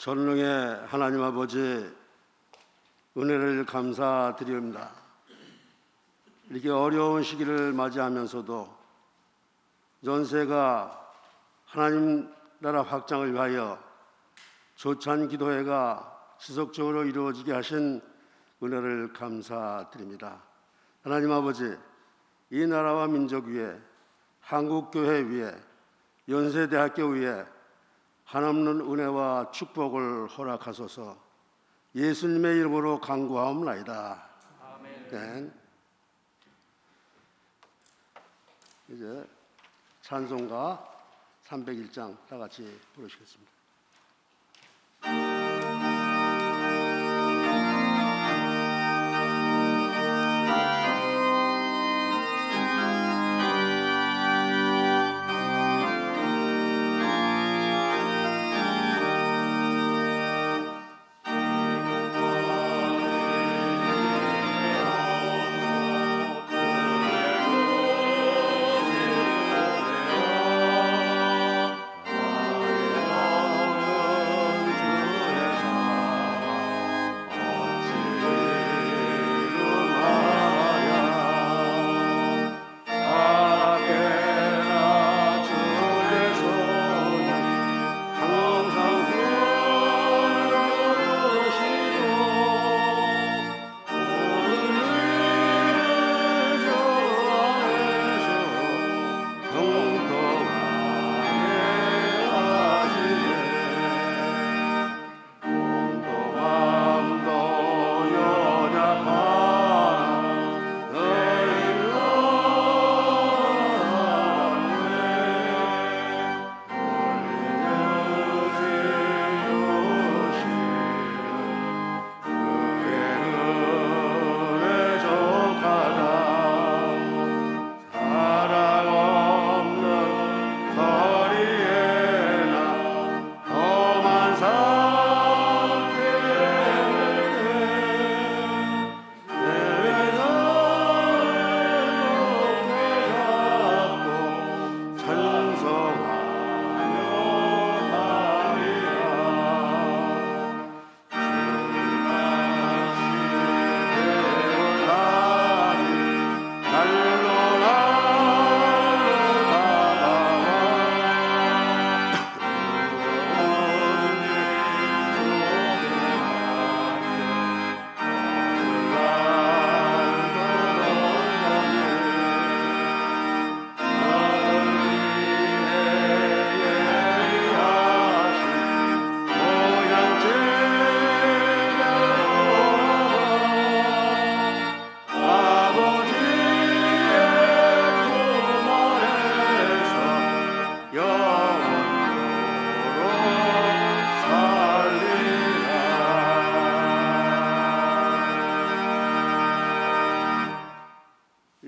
전능의 하나님 아버지, 은혜를 감사드립니다. 이렇게 어려운 시기를 맞이하면서도 연세가 하나님 나라 확장을 위하여 조찬 기도회가 지속적으로 이루어지게 하신 은혜를 감사드립니다. 하나님 아버지, 이 나라와 민족 위에, 한국교회 위에, 연세대학교 위에 한없는 은혜와 축복을 허락하소서. 예수님의 이름으로 간구하옵나이다. 아멘. 네. 이제 찬송가 301장 다 같이 부르시겠습니다.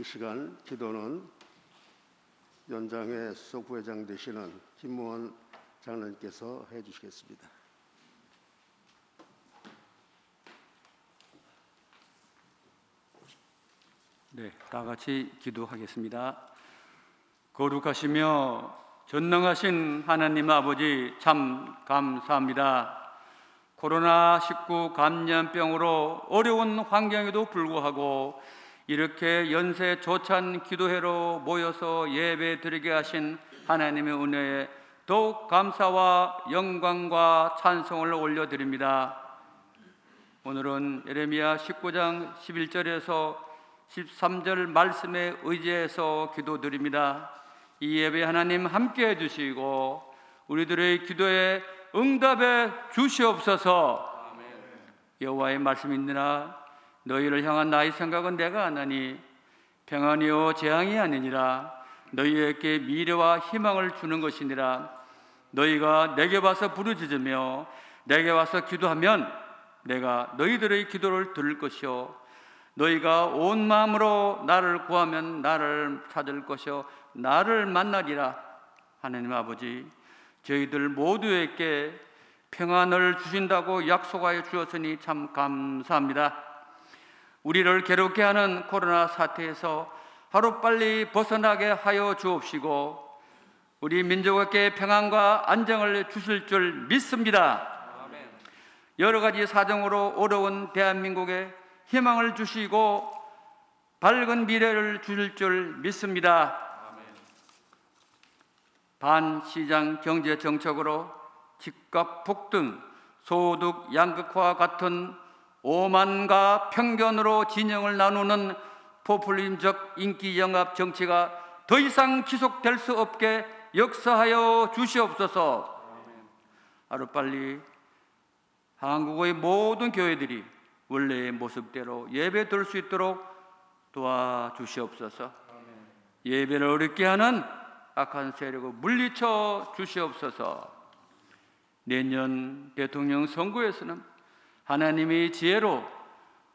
이 시간 기도는 연장회 수석부회장 되시는 김무원 장로님께서 해주시겠습니다. 네, 다 같이 기도하겠습니다. 거룩하시며 전능하신 하나님 아버지, 참 감사합니다. 코로나19 감염병으로 어려운 환경에도 불구하고 이렇게 연세 조찬 기도회로 모여서 예배 드리게 하신 하나님의 은혜에 더욱 감사와 영광과 찬송을 올려드립니다. 오늘은 예레미야 19장 11절에서 13절 말씀에 의지해서 기도드립니다. 이 예배 하나님 함께해 주시고 우리들의 기도에 응답해 주시옵소서. 여호와의 말씀이니라. 너희를 향한 나의 생각은 내가 아나니 평안이요 재앙이 아니니라. 너희에게 미래와 희망을 주는 것이니라. 너희가 내게 와서 부르짖으며 내게 와서 기도하면 내가 너희들의 기도를 들을 것이요 너희가 온 마음으로 나를 구하면 나를 찾을 것이요 나를 만나리라. 하나님 아버지, 저희들 모두에게 평안을 주신다고 약속하여 주었으니 참 감사합니다. 우리를 괴롭게 하는 코로나 사태에서 하루빨리 벗어나게 하여 주옵시고 우리 민족에게 평안과 안정을 주실 줄 믿습니다. 여러 가지 사정으로 어려운 대한민국에 희망을 주시고 밝은 미래를 주실 줄 믿습니다. 반시장 경제 정책으로 집값 폭등, 소득 양극화와 같은 오만과 편견으로 진영을 나누는 포퓰리즘적 인기 영합 정치가 더 이상 지속될 수 없게 역사하여 주시옵소서. 하루빨리 한국의 모든 교회들이 원래의 모습대로 예배 드릴 수 있도록 도와주시옵소서. 예배를 어렵게 하는 악한 세력을 물리쳐 주시옵소서. 내년 대통령 선거에서는 하나님의 지혜로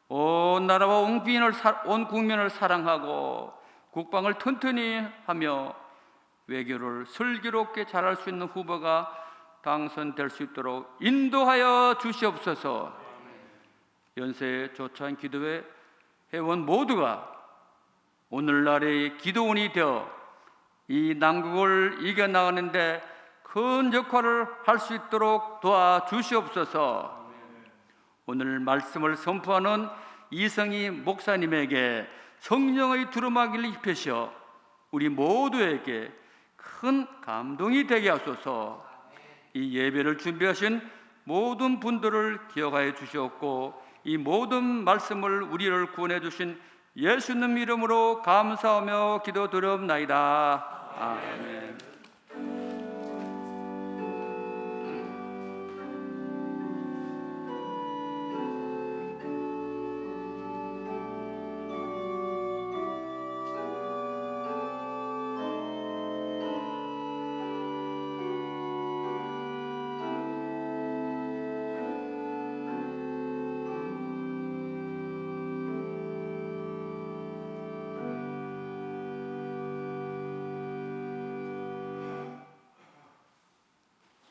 온 나라와 온 국민을 사랑하고 국방을 튼튼히 하며 외교를 슬기롭게 잘할 수 있는 후보가 당선될 수 있도록 인도하여 주시옵소서. 연세에 조차한 기도회 회원 모두가 오늘날의 기도원이 되어 이 난국을 이겨나가는데 큰 역할을 할 수 있도록 도와주시옵소서. 오늘 말씀을 선포하는 이성희 목사님에게 성령의 두루마기를 입히셔 우리 모두에게 큰 감동이 되게 하소서. 이 예배를 준비하신 모든 분들을 기억하여 주시옵고 이 모든 말씀을 우리를 구원해 주신 예수님 이름으로 감사하며 기도드리옵나이다. 아멘.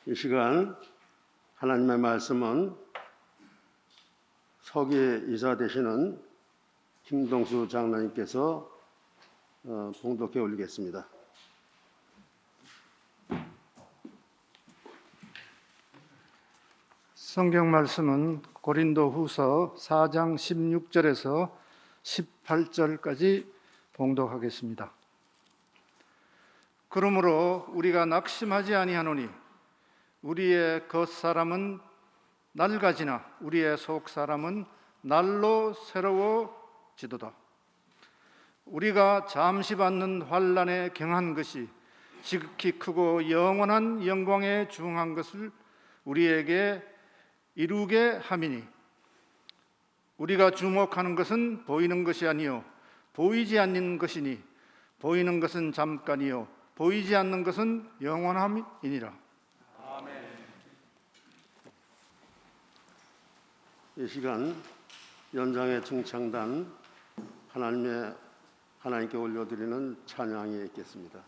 이 시간 하나님의 말씀은 서기 이사 되시는 김동수 장로님께서 봉독해 올리겠습니다. 성경 말씀은 고린도후서 4장 16절에서 18절까지 봉독하겠습니다. 그러므로 우리가 낙심하지 아니하노니 우리의 겉사람은 낡아지나 우리의 속사람은 날로 새로워지도다. 우리가 잠시 받는 환난에 경한 것이 지극히 크고 영원한 영광에 중한 것을 우리에게 이루게 함이니 우리가 주목하는 것은 보이는 것이 아니요 보이지 않는 것이니 보이는 것은 잠깐이요 보이지 않는 것은 영원함이니라. 이 시간 연장의 중창단 하나님께 올려드리는 찬양이 있겠습니다.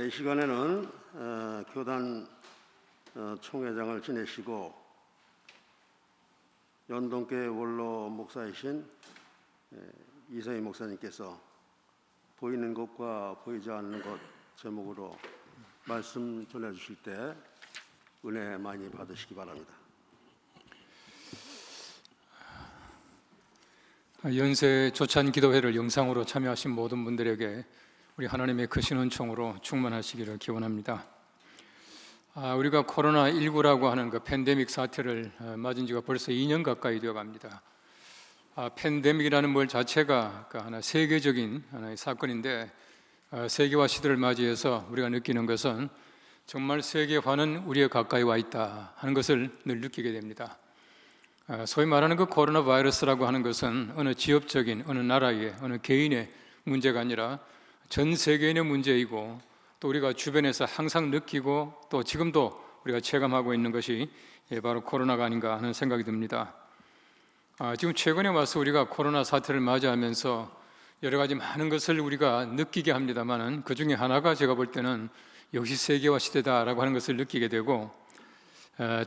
이 시간에는 교단 총회장을 지내시고 연동교회 원로 목사이신 이성희 목사님께서 보이는 것과 보이지 않는 것 제목으로 말씀 전해주실 때 은혜 많이 받으시기 바랍니다. 연세 조찬 기도회를 영상으로 참여하신 모든 분들에게 우리 하나님의 크신 은총으로 충만하시기를 기원합니다. 우리가 코로나19라고 하는 그 팬데믹 사태를 맞은 지가 벌써 2년 가까이 되어 갑니다. 팬데믹이라는 말 자체가 하나 세계적인 하나의 사건인데 세계화 시대를 맞이해서 우리가 느끼는 것은 정말 세계화는 우리에 가까이 와 있다 하는 것을 늘 느끼게 됩니다. 소위 말하는 그 코로나 바이러스라고 하는 것은 어느 지역적인 어느 나라의 어느 개인의 문제가 아니라 전 세계인의 문제이고 또 우리가 주변에서 항상 느끼고 또 지금도 우리가 체감하고 있는 것이 바로 코로나가 아닌가 하는 생각이 듭니다. 지금 최근에 와서 우리가 코로나 사태를 맞이하면서 여러 가지 많은 것을 우리가 느끼게 합니다만은 그 중에 하나가 제가 볼 때는 역시 세계화 시대다라고 하는 것을 느끼게 되고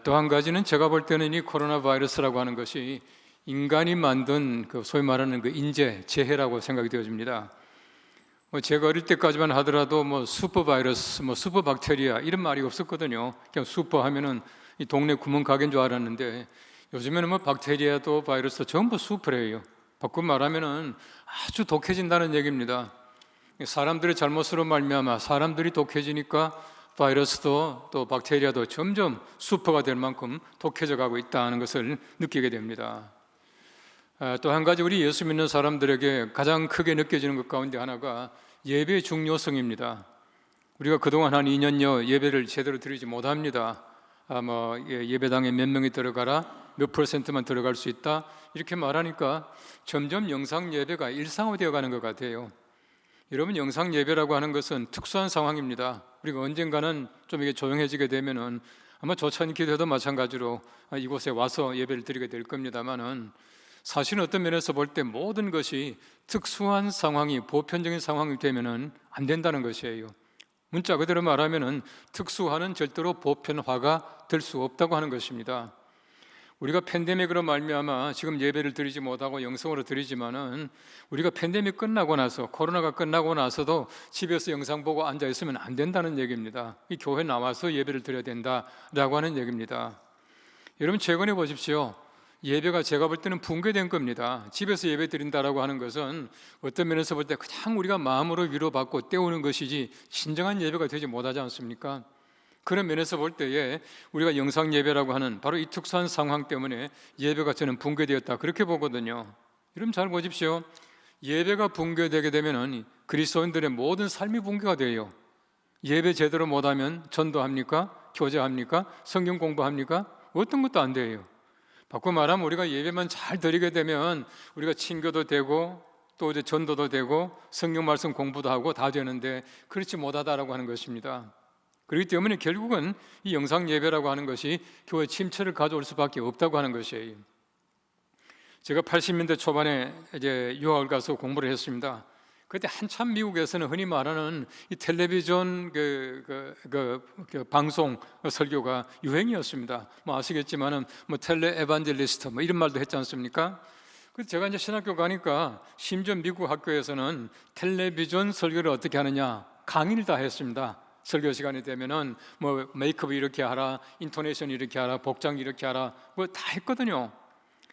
또 한 가지는 제가 볼 때는 이 코로나 바이러스라고 하는 것이 인간이 만든 그 소위 말하는 그 인재 재해라고 생각이 되어집니다. 제가 어릴 때까지만 하더라도 슈퍼 바이러스, 슈퍼 박테리아 이런 말이 없었거든요. 그냥 슈퍼 하면은 이 동네 구멍가게인 줄 알았는데 요즘에는 박테리아도 바이러스도 전부 슈퍼래요. 바꿔 말하면은 아주 독해진다는 얘기입니다. 사람들의 잘못으로 말미암아 사람들이 독해지니까 바이러스도 또 박테리아도 점점 슈퍼가 될 만큼 독해져 가고 있다는 것을 느끼게 됩니다. 또 한 가지 우리 예수 믿는 사람들에게 가장 크게 느껴지는 것 가운데 하나가 예배의 중요성입니다. 우리가 그동안 한 2년여 예배를 제대로 드리지 못합니다. 예배당에 몇 명이 들어가라, 몇 %만 들어갈 수 있다 이렇게 말하니까 점점 영상 예배가 일상화되어 가는 것 같아요. 여러분, 영상 예배라고 하는 것은 특수한 상황입니다. 우리가 언젠가는 좀 이게 조용해지게 되면은 아마 조찬 기도도 마찬가지로 이곳에 와서 예배를 드리게 될 겁니다만은 사실은 어떤 면에서 볼 때 모든 것이 특수한 상황이 보편적인 상황이 되면은 안 된다는 것이에요. 문자 그대로 말하면은 특수화는 절대로 보편화가 될 수 없다고 하는 것입니다. 우리가 팬데믹으로 말미암아 지금 예배를 드리지 못하고 영성으로 드리지만은 우리가 팬데믹 끝나고 나서 코로나가 끝나고 나서도 집에서 영상 보고 앉아 있으면 안 된다는 얘기입니다. 이 교회 나와서 예배를 드려야 된다라고 하는 얘기입니다. 여러분, 최근에 보십시오. 예배가 제가 볼 때는 붕괴된 겁니다. 집에서 예배 드린다라고 하는 것은 어떤 면에서 볼 때 그냥 우리가 마음으로 위로받고 때우는 것이지 진정한 예배가 되지 못하지 않습니까? 그런 면에서 볼 때에 우리가 영상 예배라고 하는 바로 이 특수한 상황 때문에 예배가 저는 붕괴되었다 그렇게 보거든요. 여러분 잘 보십시오. 예배가 붕괴되게 되면 그리스도인들의 모든 삶이 붕괴가 돼요. 예배 제대로 못하면 전도합니까? 교제합니까? 성경 공부합니까? 어떤 것도 안 돼요. 바꿔 말하면 우리가 예배만 잘 드리게 되면 우리가 친교도 되고 또 이제 전도도 되고 성경 말씀 공부도 하고 다 되는데 그렇지 못하다라고 하는 것입니다. 그렇기 때문에 결국은 이 영상 예배라고 하는 것이 교회 침체를 가져올 수밖에 없다고 하는 것이에요. 제가 80년대 초반에 이제 유학을 가서 공부를 했습니다. 그때 한참 미국에서는 흔히 말하는 이 텔레비전 방송 설교가 유행이었습니다. 뭐 아시겠지만은 뭐 텔레 에반젤리스트 뭐 이런 말도 했지 않습니까? 그래서 제가 이제 신학교 가니까 심지어 미국 학교에서는 텔레비전 설교를 어떻게 하느냐 강의를 다 했습니다. 설교 시간이 되면은 뭐 메이크업 이렇게 하라, 인토네이션 이렇게 하라, 복장 이렇게 하라 뭐 다 했거든요.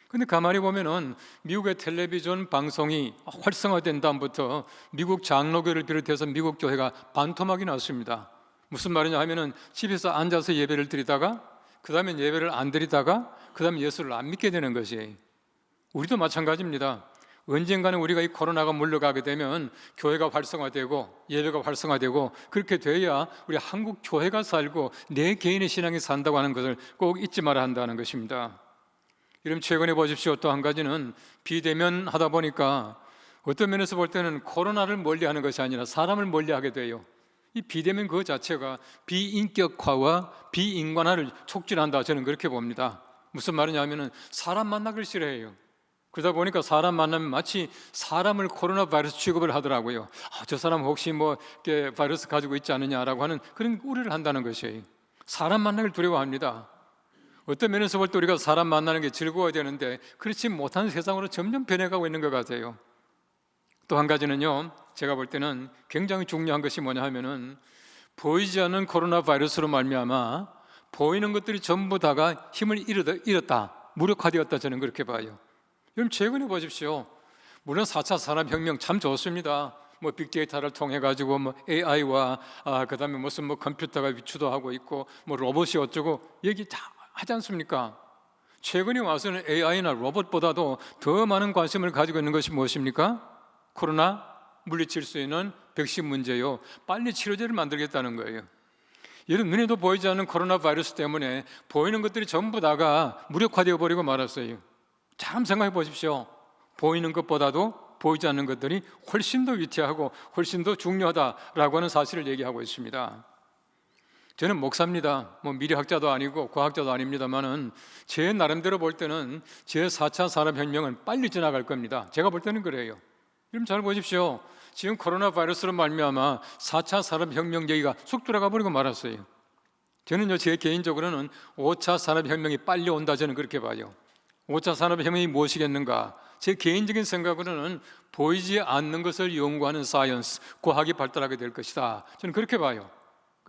근데 가만히 보면은 미국의 텔레비전 방송이 활성화된 다음부터 미국 장로교를 비롯해서 미국 교회가 반토막이 났습니다. 무슨 말이냐 하면은 집에서 앉아서 예배를 드리다가 그 다음에 예배를 안 드리다가 그 다음에 예수를 안 믿게 되는 것이에요. 우리도 마찬가지입니다. 언젠가는 우리가 이 코로나가 물러가게 되면 교회가 활성화되고 예배가 활성화되고 그렇게 돼야 우리 한국 교회가 살고 내 개인의 신앙이 산다고 하는 것을 꼭 잊지 말아야 한다는 것입니다. 여러분 최근에 보십시오. 또 한 가지는 비대면 하다 보니까 어떤 면에서 볼 때는 코로나를 멀리하는 것이 아니라 사람을 멀리하게 돼요. 이 비대면 그 자체가 비인격화와 비인간화를 촉진한다. 저는 그렇게 봅니다. 무슨 말이냐 하면은 사람 만나기를 싫어해요. 그러다 보니까 사람 만나면 마치 사람을 코로나 바이러스 취급을 하더라고요. 저 사람 혹시 뭐 이렇게 바이러스 가지고 있지 않느냐라고 하는 그런 우려를 한다는 것이에요. 사람 만나기를 두려워합니다. 어떤 면에서 볼 때 우리가 사람 만나는 게 즐거워야 되는데 그렇지 못한 세상으로 점점 변해가고 있는 것 같아요. 또 한 가지는요, 제가 볼 때는 굉장히 중요한 것이 뭐냐 하면은 보이지 않는 코로나 바이러스로 말미암아 보이는 것들이 전부 다가 힘을 잃었다, 무력화되었다, 저는 그렇게 봐요. 여러분 최근에 보십시오. 물론 4차 산업혁명 참 좋습니다. 뭐 빅데이터를 통해 가지고 뭐 AI와 그다음에 무슨 뭐 컴퓨터가 주도하고 있고 뭐 로봇이 어쩌고 얘기 다 하지 않습니까? 최근에 와서는 AI나 로봇보다도 더 많은 관심을 가지고 있는 것이 무엇입니까? 코로나 물리칠 수 있는 백신 문제요. 빨리 치료제를 만들겠다는 거예요. 여러분 눈에도 보이지 않는 코로나 바이러스 때문에 보이는 것들이 전부 다가 무력화되어 버리고 말았어요. 잘 생각해 보십시오. 보이는 것보다도 보이지 않는 것들이 훨씬 더 위태하고 훨씬 더 중요하다라고 하는 사실을 얘기하고 있습니다. 저는 목사입니다. 뭐 미래학자도 아니고 과학자도 아닙니다만은 제 나름대로 볼 때는 제 4차 산업혁명은 빨리 지나갈 겁니다. 제가 볼 때는 그래요. 여러분 잘 보십시오. 지금 코로나 바이러스로 말미암아 4차 산업혁명 얘기가 쑥 들어가 버리고 말았어요. 저는요 제 개인적으로는 5차 산업혁명이 빨리 온다, 저는 그렇게 봐요. 5차 산업혁명이 무엇이겠는가? 제 개인적인 생각으로는 보이지 않는 것을 연구하는 사이언스, 과학이 발달하게 될 것이다. 저는 그렇게 봐요.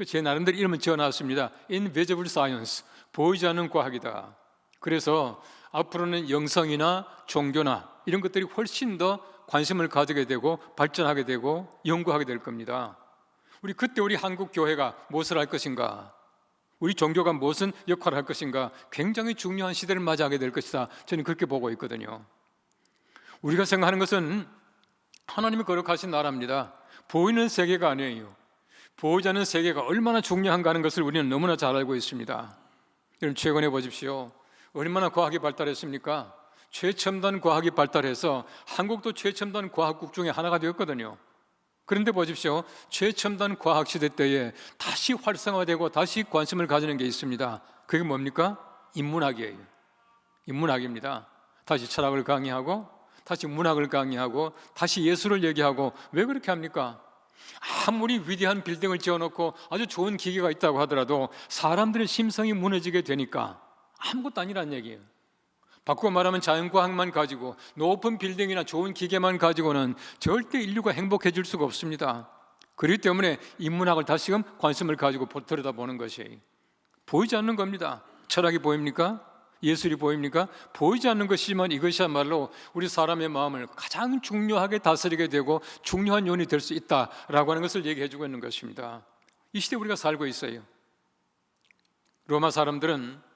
제 나름대로 이름을 지어놨습니다. Invisible Science, 보이지 않는 과학이다. 그래서 앞으로는 영성이나 종교나 이런 것들이 훨씬 더 관심을 가지게 되고 발전하게 되고 연구하게 될 겁니다. 그때 우리 한국 교회가 무엇을 할 것인가? 우리 종교가 무슨 역할을 할 것인가? 굉장히 중요한 시대를 맞이하게 될 것이다. 저는 그렇게 보고 있거든요. 우리가 생각하는 것은 하나님이 거룩하신 나라입니다. 보이는 세계가 아니에요. 보이지 않는 세계가 얼마나 중요한가 하는 것을 우리는 너무나 잘 알고 있습니다. 여러분 최근에 보십시오. 얼마나 과학이 발달했습니까? 최첨단 과학이 발달해서 한국도 최첨단 과학국 중에 하나가 되었거든요. 그런데 보십시오. 최첨단 과학 시대 때에 다시 활성화되고 다시 관심을 가지는 게 있습니다. 그게 뭡니까? 인문학이에요. 인문학입니다. 다시 철학을 강의하고 다시 문학을 강의하고 다시 예술을 얘기하고. 왜 그렇게 합니까? 아무리 위대한 빌딩을 지어놓고 아주 좋은 기계가 있다고 하더라도 사람들의 심성이 무너지게 되니까 아무것도 아니란 얘기예요. 바꾸어 말하면 자연과학만 가지고 높은 빌딩이나 좋은 기계만 가지고는 절대 인류가 행복해질 수가 없습니다. 그렇기 때문에 인문학을 다시금 관심을 가지고 들여다보는 것이에요. 보이지 않는 겁니다. 철학이 보입니까? 예술이 보입니까? 보이지 않는 것이지만 이것이야말로 우리 사람의 마음을 가장 중요하게 다스리게 되고 중요한 요인이 될 수 있다라고 하는 것을 얘기해 주고 있는 것입니다. 이 시대에 우리가 살고 있어요. 로마 사람들은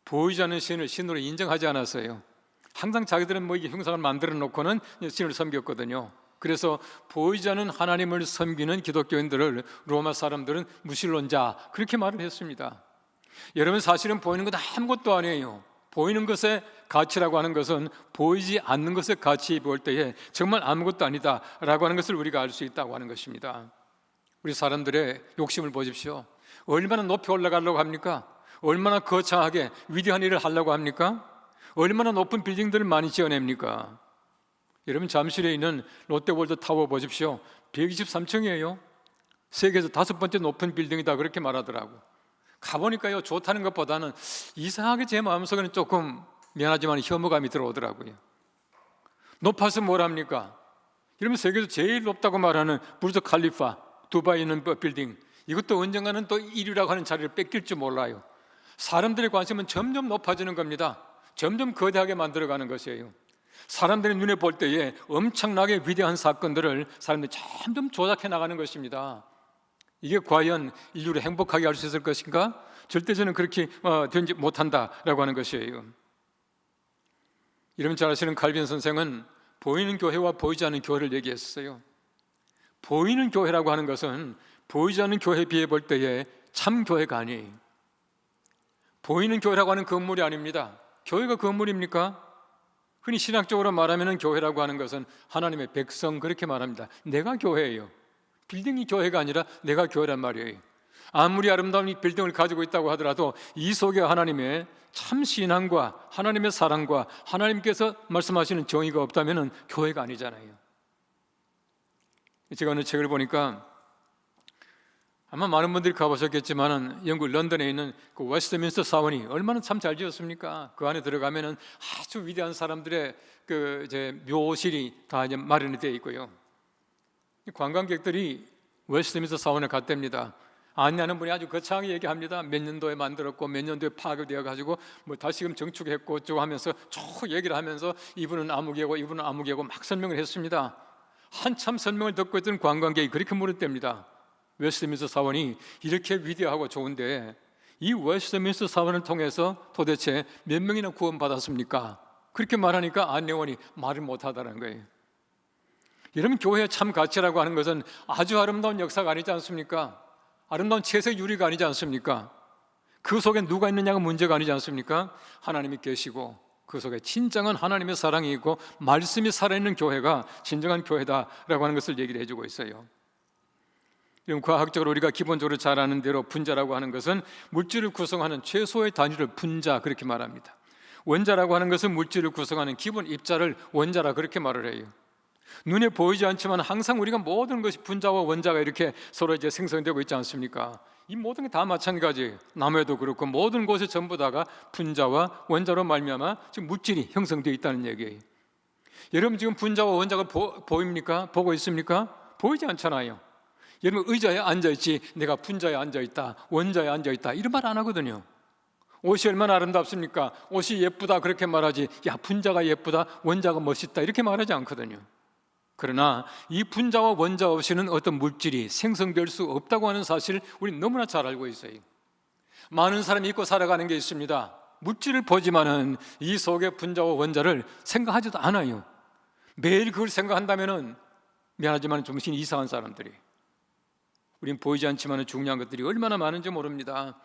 보이지 않는 신을 신으로 인정하지 않았어요. 항상 자기들은 뭐 이게 형상을 만들어 놓고는 신을 섬겼거든요. 그래서 보이지 않는 하나님을 섬기는 기독교인들을 로마 사람들은 무신론자 그렇게 말을 했습니다. 여러분, 사실은 보이는 건 아무것도 아니에요. 보이는 것의 가치라고 하는 것은 보이지 않는 것의 가치 볼 때에 정말 아무것도 아니다라고 하는 것을 우리가 알 수 있다고 하는 것입니다. 우리 사람들의 욕심을 보십시오. 얼마나 높이 올라가려고 합니까? 얼마나 거창하게 위대한 일을 하려고 합니까? 얼마나 높은 빌딩들을 많이 지어냅니까? 여러분, 잠실에 있는 롯데월드 타워 보십시오. 123층이에요. 세계에서 5번째 높은 빌딩이다 그렇게 말하더라고. 가보니까요, 좋다는 것보다는 이상하게 제 마음속에는 조금 미안하지만 혐오감이 들어오더라고요. 높아서 뭘 합니까? 여러분, 세계에서 제일 높다고 말하는 부르즈 칼리파, 두바이에 있는 빌딩, 이것도 언젠가는 또 1위라고 하는 자리를 뺏길 줄 몰라요. 사람들의 관심은 점점 높아지는 겁니다. 점점 거대하게 만들어가는 것이에요. 사람들의 눈에 볼 때에 엄청나게 위대한 사건들을 사람들이 점점 조작해 나가는 것입니다. 이게 과연 인류를 행복하게 할 수 있을 것인가? 절대 저는 그렇게 되지 못한다라고 하는 것이에요. 여러분, 잘 아시는 칼빈 선생은 보이는 교회와 보이지 않는 교회를 얘기했어요. 보이는 교회라고 하는 것은 보이지 않는 교회에 비해 볼 때에 참 교회가 아니에요. 보이는 교회라고 하는 건물이 아닙니다. 교회가 건물입니까? 흔히 신학적으로 말하면 교회라고 하는 것은 하나님의 백성 그렇게 말합니다. 내가 교회예요. 빌딩이 교회가 아니라 내가 교회란 말이에요. 아무리 아름다운 이 빌딩을 가지고 있다고 하더라도 이 속에 하나님의 참 신앙과 하나님의 사랑과 하나님께서 말씀하시는 정의가 없다면 교회가 아니잖아요. 제가 어느 책을 보니까 아마 많은 분들이 가보셨겠지만 영국 런던에 있는 그 웨스트민스터 사원이 얼마나 참 잘 지었습니까? 그 안에 들어가면은 아주 위대한 사람들의 그 이제 묘실이 다 이제 마련이 되어 있고요. 관광객들이 웨스트민스터 사원에 갔답니다. 안내하는 분이 아주 거창하게 얘기합니다. 몇 년도에 만들었고 몇 년도에 파괴되어 가지고 뭐 다시금 정축했고 어쩌고 하면서 쭉 얘기를 하면서 이분은 아무개고 이분은 아무개고 막 설명을 했습니다. 한참 설명을 듣고 있던 관광객이 그렇게 물었답니다. 웨스트민스터 사원이 이렇게 위대하고 좋은데 이 웨스트민스터 사원을 통해서 도대체 몇 명이나 구원받았습니까? 그렇게 말하니까 안내원이 말을 못하다는 거예요. 여러분, 교회의 참 가치라고 하는 것은 아주 아름다운 역사가 아니지 않습니까? 아름다운 채색 유리가 아니지 않습니까? 그 속에 누가 있느냐가 문제가 아니지 않습니까? 하나님이 계시고 그 속에 진정한 하나님의 사랑이 있고 말씀이 살아있는 교회가 진정한 교회다라고 하는 것을 얘기를 해주고 있어요. 과학적으로 우리가 기본적으로 잘 아는 대로 분자라고 하는 것은 물질을 구성하는 최소의 단위를 분자 그렇게 말합니다. 원자라고 하는 것은 물질을 구성하는 기본 입자를 원자라 그렇게 말을 해요. 눈에 보이지 않지만 항상 우리가 모든 것이 분자와 원자가 이렇게 서로 이제 생성되고 있지 않습니까? 이 모든 게 다 마찬가지예요. 나무에도 그렇고 모든 곳에 전부 다가 분자와 원자로 말미암아 지금 물질이 형성되어 있다는 얘기예요. 여러분, 지금 분자와 원자가 보입니까? 보고 있습니까? 보이지 않잖아요. 여러분, 의자에 앉아있지 내가 분자에 앉아있다, 원자에 앉아있다 이런 말 안 하거든요. 옷이 얼마나 아름답습니까? 옷이 예쁘다 그렇게 말하지 야 분자가 예쁘다, 원자가 멋있다 이렇게 말하지 않거든요. 그러나 이 분자와 원자 없이는 어떤 물질이 생성될 수 없다고 하는 사실을 우리는 너무나 잘 알고 있어요. 많은 사람이 믿고 살아가는 게 있습니다. 물질을 보지만은 이 속에 분자와 원자를 생각하지도 않아요. 매일 그걸 생각한다면은 미안하지만 정신이 이상한 사람들이. 우린 보이지 않지만 중요한 것들이 얼마나 많은지 모릅니다.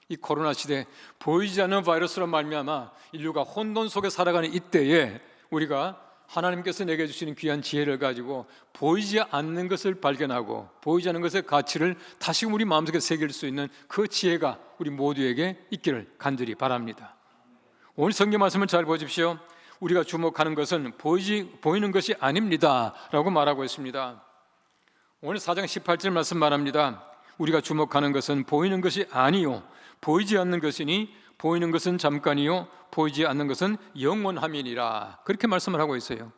이 코로나 시대 보이지 않는 바이러스로 말미암아 인류가 혼돈 속에 살아가는 이때에 우리가 하나님께서 내게 주시는 귀한 지혜를 가지고 보이지 않는 것을 발견하고 보이지 않는 것의 가치를 다시금 우리 마음속에 새길 수 있는 그 지혜가 우리 모두에게 있기를 간절히 바랍니다. 오늘 성경 말씀을 잘 보십시오. 우리가 주목하는 것은 보이는 것이 아닙니다 라고 말하고 있습니다. 오늘 4장 18절 말씀 말합니다. 우리가 주목하는 것은 보이는 것이 아니요 보이지 않는 것이니 보이는 것은 잠깐이요 보이지 않는 것은 영원함이니라 그렇게 말씀을 하고 있어요.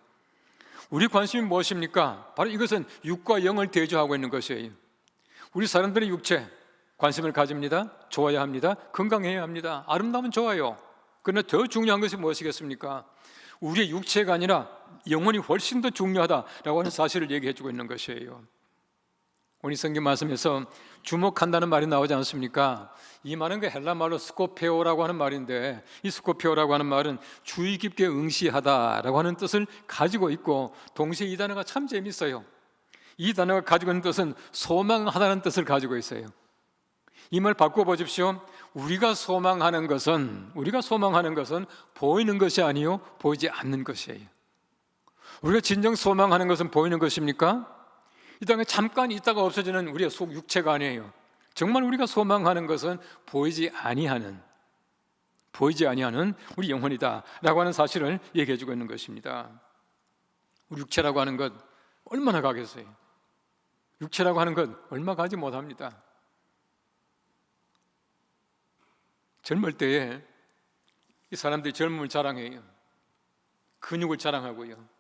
우리 관심이 무엇입니까? 바로 이것은 육과 영을 대조하고 있는 것이에요. 우리 사람들의 육체 관심을 가집니다. 좋아야 합니다. 건강해야 합니다. 아름다우면 좋아요. 그러나 더 중요한 것이 무엇이겠습니까? 우리의 육체가 아니라 영혼이 훨씬 더 중요하다라고 하는 사실을 얘기해 주고 있는 것이에요. 오늘 성경 말씀에서 주목한다는 말이 나오지 않습니까? 이 말은 그 헬라 말로 스코페오라고 하는 말인데, 이 스코페오라고 하는 말은 주의 깊게 응시하다라고 하는 뜻을 가지고 있고, 동시에 이 단어가 참 재밌어요. 이 단어가 가지고 있는 뜻은 소망하다는 뜻을 가지고 있어요. 이 말 바꿔보십시오. 우리가 소망하는 것은 보이는 것이 아니요 보이지 않는 것이에요. 우리가 진정 소망하는 것은 보이는 것입니까? 이 땅에 잠깐 있다가 없어지는 우리의 속 육체가 아니에요. 정말 우리가 소망하는 것은 보이지 아니하는 우리 영혼이다라고 하는 사실을 얘기해 주고 있는 것입니다. 우리 육체라고 하는 것 얼마나 가겠어요? 육체라고 하는 것 얼마 가지 못합니다. 젊을 때에 이 사람들이 젊음을 자랑해요. 근육을 자랑하고요.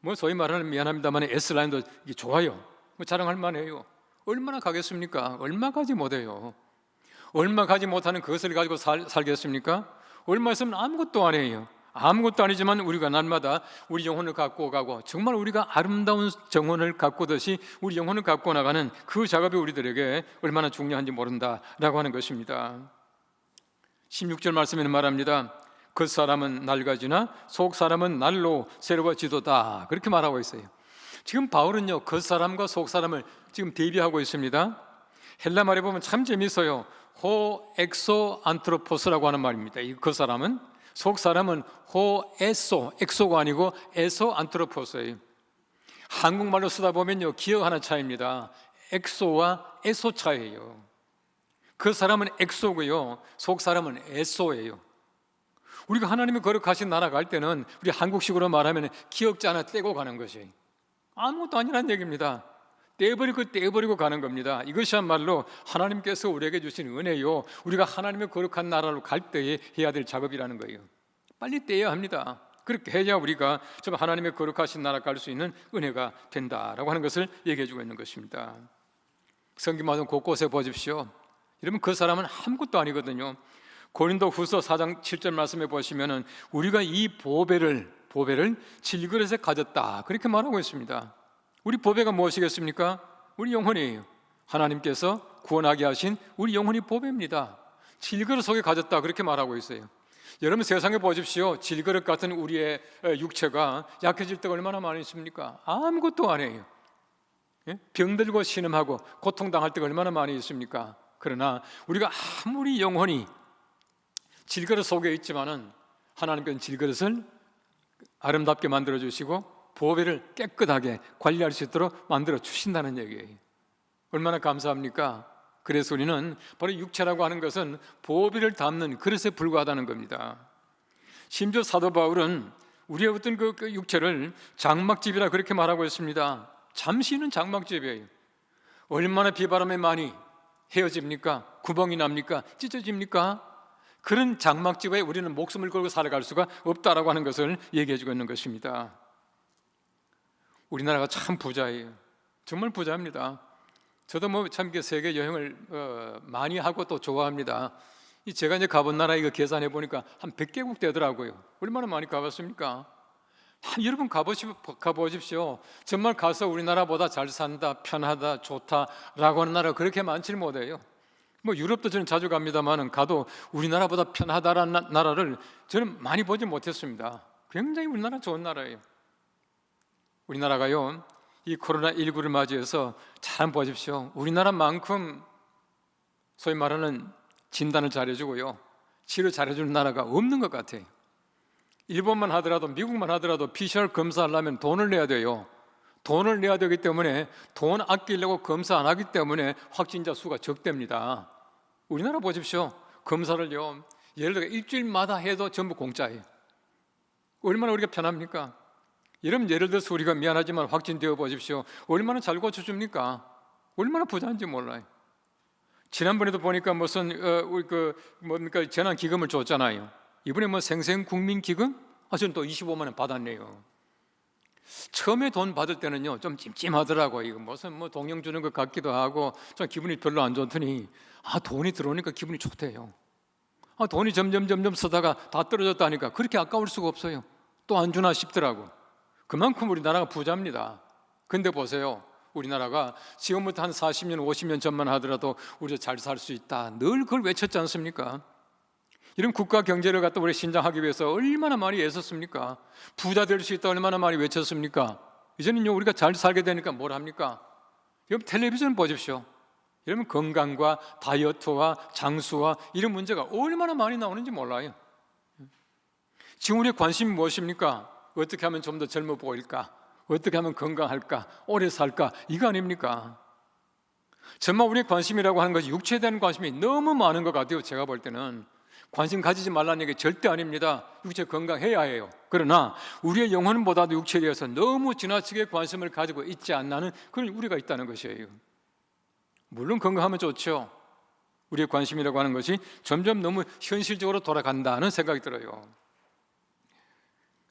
뭐 소위 말하는 미안합니다만 S라인도 좋아요. 뭐 자랑할 만해요. 얼마나 가겠습니까? 얼마 가지 못해요. 얼마 가지 못하는 그것을 가지고 살겠습니까? 얼마 있으면 아무것도 아니에요. 아무것도 아니지만 우리가 날마다 우리 영혼을 갖고 가고, 정말 우리가 아름다운 정혼을 가꾸듯이 우리 영혼을 갖고 나가는 그 작업이 우리들에게 얼마나 중요한지 모른다라고 하는 것입니다. 16절 말씀에는 말합니다. 겉사람은 낡아지나 속사람은 날로 새로워지도다, 그렇게 말하고 있어요. 지금 바울은요, 겉사람과 속사람을 지금 대비하고 있습니다. 헬라 말에 보면 참 재밌어요. 호 엑소 안트로포스라고 하는 말입니다. 이 겉사람은, 속사람은 호 에소, 엑소가 아니고 에소 안트로포스예요. 한국말로 쓰다 보면요, 기억 하나 차이입니다. 엑소와 에소 차이예요. 그 사람은 엑소고요, 속 사람은 에소예요. 우리가 하나님의 거룩하신 나라 갈 때는 우리 한국식으로 말하면 기억자 하나 떼고 가는 것이 아무것도 아니란 얘기입니다. 떼버리고 가는 겁니다. 이것이야말로 하나님께서 우리에게 주신 은혜요, 우리가 하나님의 거룩한 나라로 갈 때에 해야 될 작업이라는 거예요. 빨리 떼야 합니다. 그렇게 해야 우리가 좀 하나님의 거룩하신 나라 갈 수 있는 은혜가 된다라고 하는 것을 얘기해 주고 있는 것입니다. 성경마다 곳곳에 보십시오. 여러분, 그 사람은 아무것도 아니거든요. 고린도 후서 4장 7절 말씀에 보시면은 우리가 이 보배를 질그릇에 가졌다, 그렇게 말하고 있습니다. 우리 보배가 무엇이겠습니까? 우리 영혼이에요. 하나님께서 구원하게 하신 우리 영혼이 보배입니다. 질그릇 속에 가졌다, 그렇게 말하고 있어요. 여러분, 세상에 보십시오. 질그릇 같은 우리의 육체가 약해질 때가 얼마나 많이 있습니까? 아무것도 아니에요. 병들고 신음하고 고통당할 때가 얼마나 많이 있습니까? 그러나 우리가 아무리 영혼이 질그릇 속에 있지만은 하나님께서는 질그릇을 아름답게 만들어 주시고 보배를 깨끗하게 관리할 수 있도록 만들어 주신다는 얘기예요. 얼마나 감사합니까? 그래서 우리는 바로 육체라고 하는 것은 보배를 담는 그릇에 불과하다는 겁니다. 심지어 사도 바울은 우리의 어떤 그 육체를 장막집이라 그렇게 말하고 있습니다. 잠시는 장막집이에요. 얼마나 비바람에 많이 헤어집니까? 구멍이 납니까? 찢어집니까? 그런 장막집에 우리는 목숨을 걸고 살아갈 수가 없다라고 하는 것을 얘기해주고 있는 것입니다. 우리나라가 참 부자예요. 정말 부자입니다. 저도 뭐 참 세계 여행을 많이 하고 또 좋아합니다. 제가 이제 가본 나라 이거 계산해 보니까 한 100개국 되더라고요. 얼마나 많이 가봤습니까? 여러분 가보십시오. 정말 가서 우리나라보다 잘 산다, 편하다, 좋다라고 하는 나라가 그렇게 많지는 못해요. 뭐 유럽도 저는 자주 갑니다만 가도 우리나라보다 편하다라는 나라를 저는 많이 보지 못했습니다. 굉장히 우리나라 좋은 나라예요. 우리나라가요, 이 코로나19를 맞이해서 잘 보십시오. 우리나라만큼 소위 말하는 진단을 잘해주고요, 치료 잘해주는 나라가 없는 것 같아요. 일본만 하더라도, 미국만 하더라도 PCR 검사하려면 돈을 내야 돼요. 돈을 내야 되기 때문에 돈 아끼려고 검사 안 하기 때문에 확진자 수가 적답니다. 우리나라 보십시오. 검사를요, 예를 들어 일주일마다 해도 전부 공짜예요. 얼마나 우리가 편합니까? 여러분, 예를 들어서 우리가 미안하지만 확진되어 보십시오. 얼마나 잘 고쳐줍니까? 얼마나 부자인지 몰라요. 지난번에도 보니까 무슨 재난기금을 줬잖아요. 이번에 뭐 생생국민기금? 저는 또 25만 원 받았네요. 처음에 돈 받을 때는요, 좀 찜찜하더라고요. 이거 무슨 뭐 동영 주는 것 같기도 하고 좀 기분이 별로 안 좋더니 돈이 들어오니까 기분이 좋대요. 돈이 점점 쓰다가 다 떨어졌다니까 그렇게 아까울 수가 없어요. 또 안 주나 싶더라고. 그만큼 우리나라가 부자입니다. 근데 보세요, 우리나라가 지금부터 한 40년, 50년 전만 하더라도 우리가 잘 살 수 있다. 늘 그걸 외쳤지 않습니까? 이런 국가 경제를 갖다 우리 신장하기 위해서 얼마나 많이 애썼습니까? 부자 될 수 있다 얼마나 많이 외쳤습니까? 이제는요 우리가 잘 살게 되니까 뭘 합니까? 여러분 텔레비전 보십시오. 여러분 건강과 다이어트와 장수와 이런 문제가 얼마나 많이 나오는지 몰라요. 지금 우리의 관심이 무엇입니까? 어떻게 하면 좀 더 젊어 보일까? 어떻게 하면 건강할까? 오래 살까? 이거 아닙니까? 정말 우리의 관심이라고 하는 것이 육체에 대한 관심이 너무 많은 것 같아요. 제가 볼 때는 관심 가지지 말라는 얘기 절대 아닙니다. 육체 건강해야 해요. 그러나 우리의 영혼보다도 육체에 대해서 너무 지나치게 관심을 가지고 있지 않나는 그런 우리가 있다는 것이에요. 물론 건강하면 좋죠. 우리의 관심이라고 하는 것이 점점 너무 현실적으로 돌아간다는 생각이 들어요.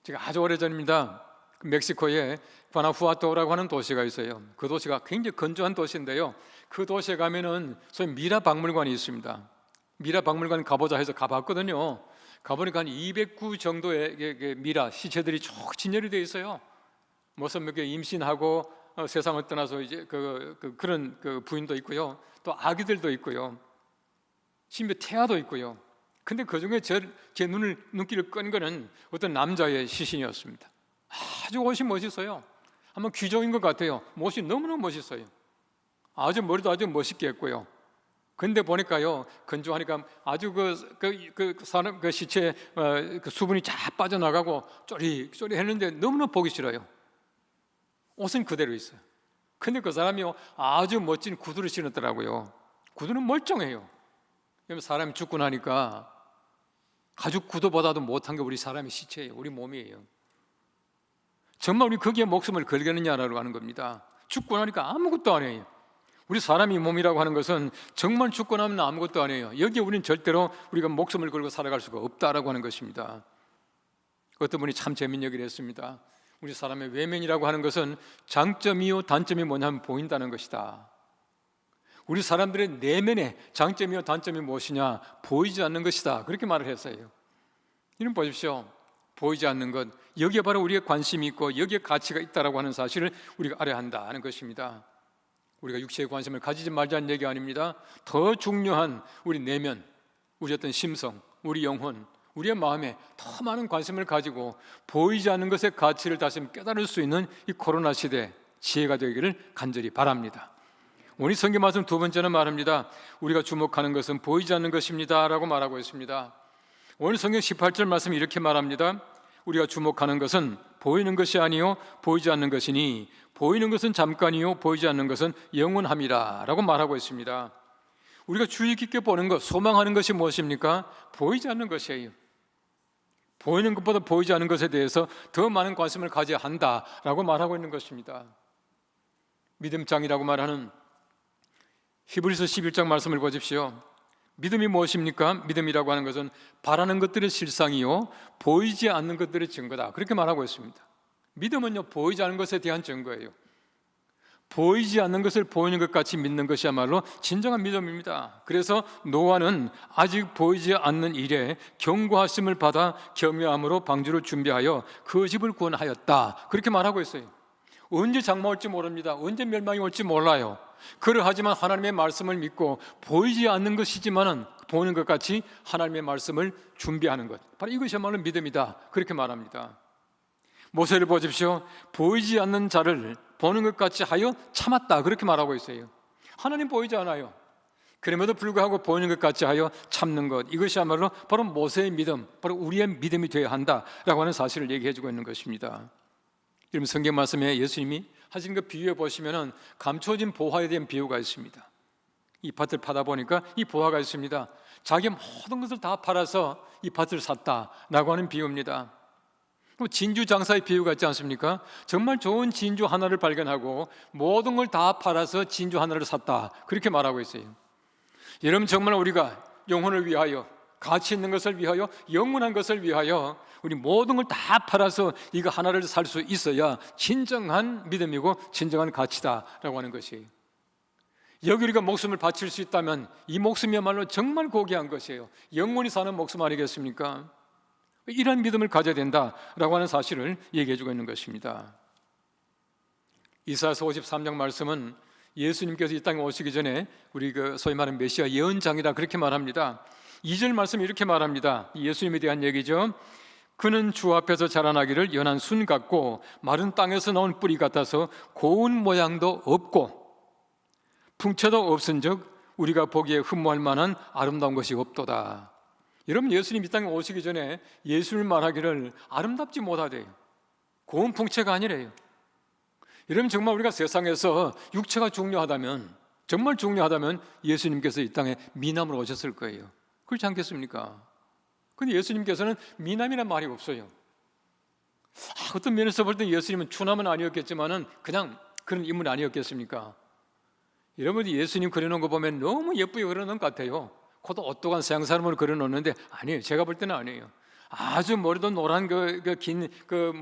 제가 아주 오래전입니다. 멕시코에 과나후아토라고 하는 도시가 있어요. 그 도시가 굉장히 건조한 도시인데요. 그 도시에 가면은 소위 미라 박물관이 있습니다. 미라 박물관 가보자 해서 가봤거든요. 가보니까 한 209 정도의 미라 시체들이 쭉 진열이 되어 있어요. 무슨 몇 개 임신하고 세상을 떠나서 이제 그런 부인도 있고요. 또 아기들도 있고요. 심지어 태아도 있고요. 근데 그 중에 제 눈길을 끈 거는 어떤 남자의 시신이었습니다. 아주 옷이 멋있어요. 한번 귀족인 것 같아요. 옷이 너무너무 멋있어요. 아주 머리도 아주 멋있게 했고요. 근데 보니까요, 건조하니까 아주 사람 시체 수분이 쫙 빠져나가고 쪼리쪼리 했는데 너무너무 보기 싫어요. 옷은 그대로 있어요. 근데 그 사람이요, 아주 멋진 구두를 신었더라고요. 구두는 멀쩡해요. 왜냐면 사람이 죽고 나니까 가죽 구두보다도 못한 게 우리 사람의 시체예요. 우리 몸이에요. 정말 우리 거기에 목숨을 걸겠느냐라고 하는 겁니다. 죽고 나니까 아무것도 안 해요. 우리 사람이 몸이라고 하는 것은 정말 죽고 나면 아무것도 안 해요. 여기에 우리는 절대로 우리가 목숨을 걸고 살아갈 수가 없다라고 하는 것입니다. 어떤 분이 참 재미있는 얘기를 했습니다. 우리 사람의 외면이라고 하는 것은 장점이요 단점이 뭐냐면 보인다는 것이다. 우리 사람들의 내면의 장점이요 단점이 무엇이냐? 보이지 않는 것이다. 그렇게 말을 했어요. 이런 보십시오. 보이지 않는 것, 여기에 바로 우리의 관심이 있고 여기에 가치가 있다라고 하는 사실을 우리가 알아야 한다는 것입니다. 우리가 육체에 관심을 가지지 말자는 얘기 아닙니다. 더 중요한 우리 내면, 우리 어떤 심성, 우리 영혼, 우리의 마음에 더 많은 관심을 가지고 보이지 않는 것의 가치를 다시 깨달을 수 있는 이 코로나 시대 지혜가 되기를 간절히 바랍니다. 오늘 성경 말씀 두 번째는 말합니다. 우리가 주목하는 것은 보이지 않는 것입니다 라고 말하고 있습니다. 오늘 성경 18절 말씀이 이렇게 말합니다. 우리가 주목하는 것은 보이는 것이 아니요 보이지 않는 것이니 보이는 것은 잠깐이요 보이지 않는 것은 영원함이라 라고 말하고 있습니다. 우리가 주의 깊게 보는 것, 소망하는 것이 무엇입니까? 보이지 않는 것이에요. 보이는 것보다 보이지 않는 것에 대해서 더 많은 관심을 가져야 한다라고 말하고 있는 것입니다. 믿음장이라고 말하는 히브리서 11장 말씀을 보십시오. 믿음이 무엇입니까? 믿음이라고 하는 것은 바라는 것들의 실상이요 보이지 않는 것들의 증거다. 그렇게 말하고 있습니다. 믿음은요 보이지 않는 것에 대한 증거예요. 보이지 않는 것을 보이는 것 같이 믿는 것이야말로 진정한 믿음입니다. 그래서 노아는 아직 보이지 않는 일에 경고하심을 받아 경외함으로 방주를 준비하여 그 집을 구원하였다. 그렇게 말하고 있어요. 언제 장마 올지 모릅니다. 언제 멸망이 올지 몰라요. 그러하지만 하나님의 말씀을 믿고 보이지 않는 것이지만은 보이는 것 같이 하나님의 말씀을 준비하는 것, 바로 이것이야말로 믿음이다. 그렇게 말합니다. 모세를 보십시오. 보이지 않는 자를 보는 것 같이 하여 참았다. 그렇게 말하고 있어요. 하나님 보이지 않아요. 그럼에도 불구하고 보이는 것 같이 하여 참는 것, 이것이야말로 바로 모세의 믿음, 바로 우리의 믿음이 되어야 한다라고 하는 사실을 얘기해 주고 있는 것입니다. 여러분 성경 말씀에 예수님이 하신 그 비유에 보시면은 감춰진 보화에 대한 비유가 있습니다. 이 밭을 파다 보니까 이 보화가 있습니다. 자기 모든 것을 다 팔아서 이 밭을 샀다라고 하는 비유입니다. 진주 장사의 비유가 있지 않습니까? 정말 좋은 진주 하나를 발견하고 모든 걸 다 팔아서 진주 하나를 샀다. 그렇게 말하고 있어요. 여러분 정말 우리가 영혼을 위하여, 가치 있는 것을 위하여, 영원한 것을 위하여 우리 모든 걸 다 팔아서 이거 하나를 살 수 있어야 진정한 믿음이고 진정한 가치다라고 하는 것이에요. 여기 우리가 목숨을 바칠 수 있다면 이 목숨이야말로 정말 고귀한 것이에요. 영원히 사는 목숨 아니겠습니까? 이런 믿음을 가져야 된다라고 하는 사실을 얘기해 주고 있는 것입니다. 이사야서 53장 말씀은 예수님께서 이 땅에 오시기 전에 우리 소위 말하는 메시아 예언장이다 그렇게 말합니다. 2절 말씀 이렇게 말합니다. 예수님에 대한 얘기죠. 그는 주 앞에서 자라나기를 연한 순 같고 마른 땅에서 나온 뿌리 같아서 고운 모양도 없고 풍채도 없은즉 우리가 보기에 흠모할 만한 아름다운 것이 없도다. 여러분, 예수님 이 땅에 오시기 전에 예수님 말하기를 아름답지 못하대요. 고운 풍채가 아니래요. 여러분, 정말 우리가 세상에서 육체가 중요하다면, 정말 중요하다면 예수님께서 이 땅에 미남으로 오셨을 거예요. 그렇지 않겠습니까? 근데 예수님께서는 미남이란 말이 없어요. 어떤 면에서 볼 때 예수님은 추남은 아니었겠지만은 그냥 그런 인물이 아니었겠습니까? 여러분, 예수님 그려놓은 거 보면 너무 예쁘게 그려놓은 것 같아요. 그것도 오똑한 서양 사람으로 그려놓는데 아니에요. 제가 볼 때는 아니에요. 아주 머리도 노란 긴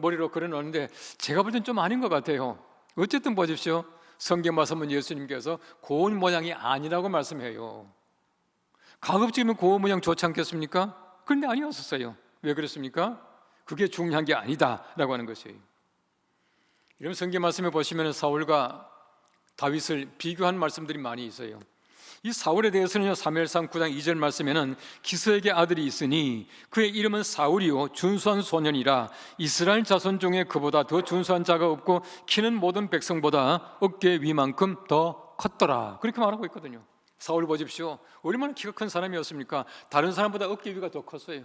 머리로 그려놓는데 제가 볼 때는 좀 아닌 것 같아요. 어쨌든 보십시오. 성경 말씀은 예수님께서 고운 모양이 아니라고 말씀해요. 가급적이면 고운 모양 좋지 않겠습니까? 그런데 아니었었어요. 왜 그랬습니까? 그게 중요한 게 아니다라고 하는 것이에요. 이런 성경 말씀에 보시면 사울과 다윗을 비교한 말씀들이 많이 있어요. 이 사울에 대해서는 사무엘상 9장 2절 말씀에는 기스에게 아들이 있으니 그의 이름은 사울이요 준수한 소년이라 이스라엘 자손 중에 그보다 더 준수한 자가 없고 키는 모든 백성보다 어깨 위만큼 더 컸더라 그렇게 말하고 있거든요. 사울 보십시오. 얼마나 키가 큰 사람이었습니까? 다른 사람보다 어깨 위가 더 컸어요.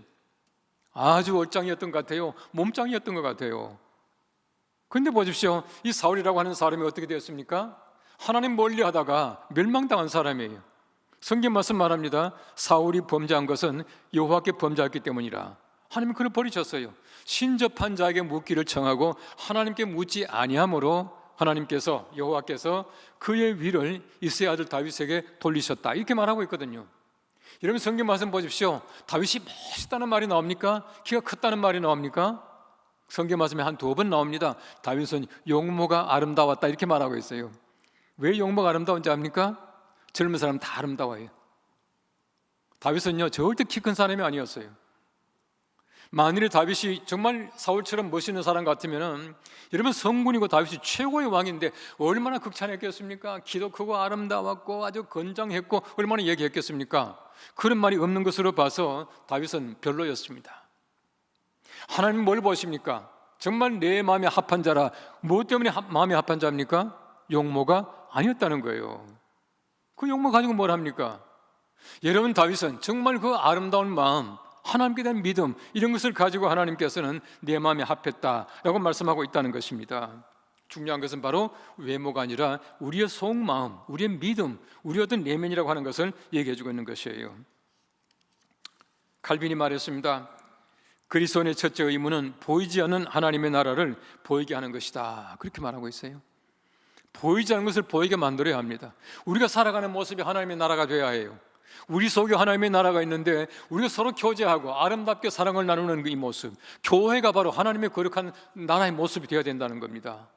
아주 얼짱이었던 것 같아요. 몸짱이었던 것 같아요. 그런데 보십시오. 이 사울이라고 하는 사람이 어떻게 되었습니까? 하나님 멀리하다가 멸망당한 사람이에요. 성경 말씀 말합니다. 사울이 범죄한 것은 여호와께 범죄했기 때문이라. 하나님은 그를 버리셨어요. 신접한 자에게 묻기를 청하고 하나님께 묻지 아니함으로 하나님께서 여호와께서 그의 위를 이새의 아들 다윗에게 돌리셨다 이렇게 말하고 있거든요. 여러분, 성경 말씀 보십시오. 다윗이 멋있다는 말이 나옵니까? 키가 컸다는 말이 나옵니까? 성경 말씀에 한 2번 나옵니다. 다윗은 용모가 아름다웠다 이렇게 말하고 있어요. 왜 용모가 아름다운지 압니까? 젊은 사람 다 아름다워요. 다윗은요 절대 키 큰 사람이 아니었어요. 만일에 다윗이 정말 사울처럼 멋있는 사람 같으면 여러분, 성군이고 다윗이 최고의 왕인데 얼마나 극찬했겠습니까? 키도 크고 아름다웠고 아주 건장했고 얼마나 얘기했겠습니까? 그런 말이 없는 것으로 봐서 다윗은 별로였습니다. 하나님 뭘 보십니까? 정말 내 마음에 합한 자라. 무엇 때문에 마음에 합한 자입니까? 용모가 아니었다는 거예요. 그 용모 가지고 뭘 합니까? 여러분, 다윗은 정말 그 아름다운 마음, 하나님께 대한 믿음 이런 것을 가지고 하나님께서는 내 마음에 합했다라고 말씀하고 있다는 것입니다. 중요한 것은 바로 외모가 아니라 우리의 속마음, 우리의 믿음, 우리의 어떤 내면이라고 하는 것을 얘기해 주고 있는 것이에요. 칼빈이 말했습니다. 그리스도인의 첫째 의무는 보이지 않는 하나님의 나라를 보이게 하는 것이다 그렇게 말하고 있어요. 보이지 않는 것을 보이게 만들어야 합니다. 우리가 살아가는 모습이 하나님의 나라가 되어야 해요. 우리 속에 하나님의 나라가 있는데 우리가 서로 교제하고 아름답게 사랑을 나누는 이 모습, 교회가 바로 하나님의 거룩한 나라의 모습이 되어야 된다는 겁니다.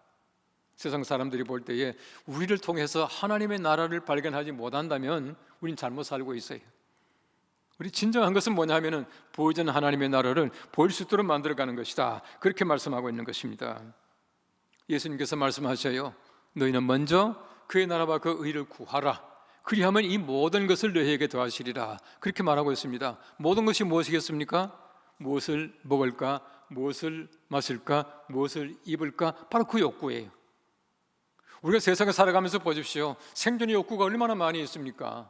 세상 사람들이 볼 때에 우리를 통해서 하나님의 나라를 발견하지 못한다면 우리는 잘못 살고 있어요. 우리 진정한 것은 뭐냐 하면은 보이지 않는 하나님의 나라를 보일 수 있도록 만들어가는 것이다 그렇게 말씀하고 있는 것입니다. 예수님께서 말씀하셔요. 너희는 먼저 그의 나라와 그 의를 구하라. 그리하면 이 모든 것을 너희에게 더하시리라 그렇게 말하고 있습니다. 모든 것이 무엇이겠습니까? 무엇을 먹을까? 무엇을 마실까? 무엇을 입을까? 바로 그 욕구예요. 우리가 세상에 살아가면서 보십시오. 생존의 욕구가 얼마나 많이 있습니까?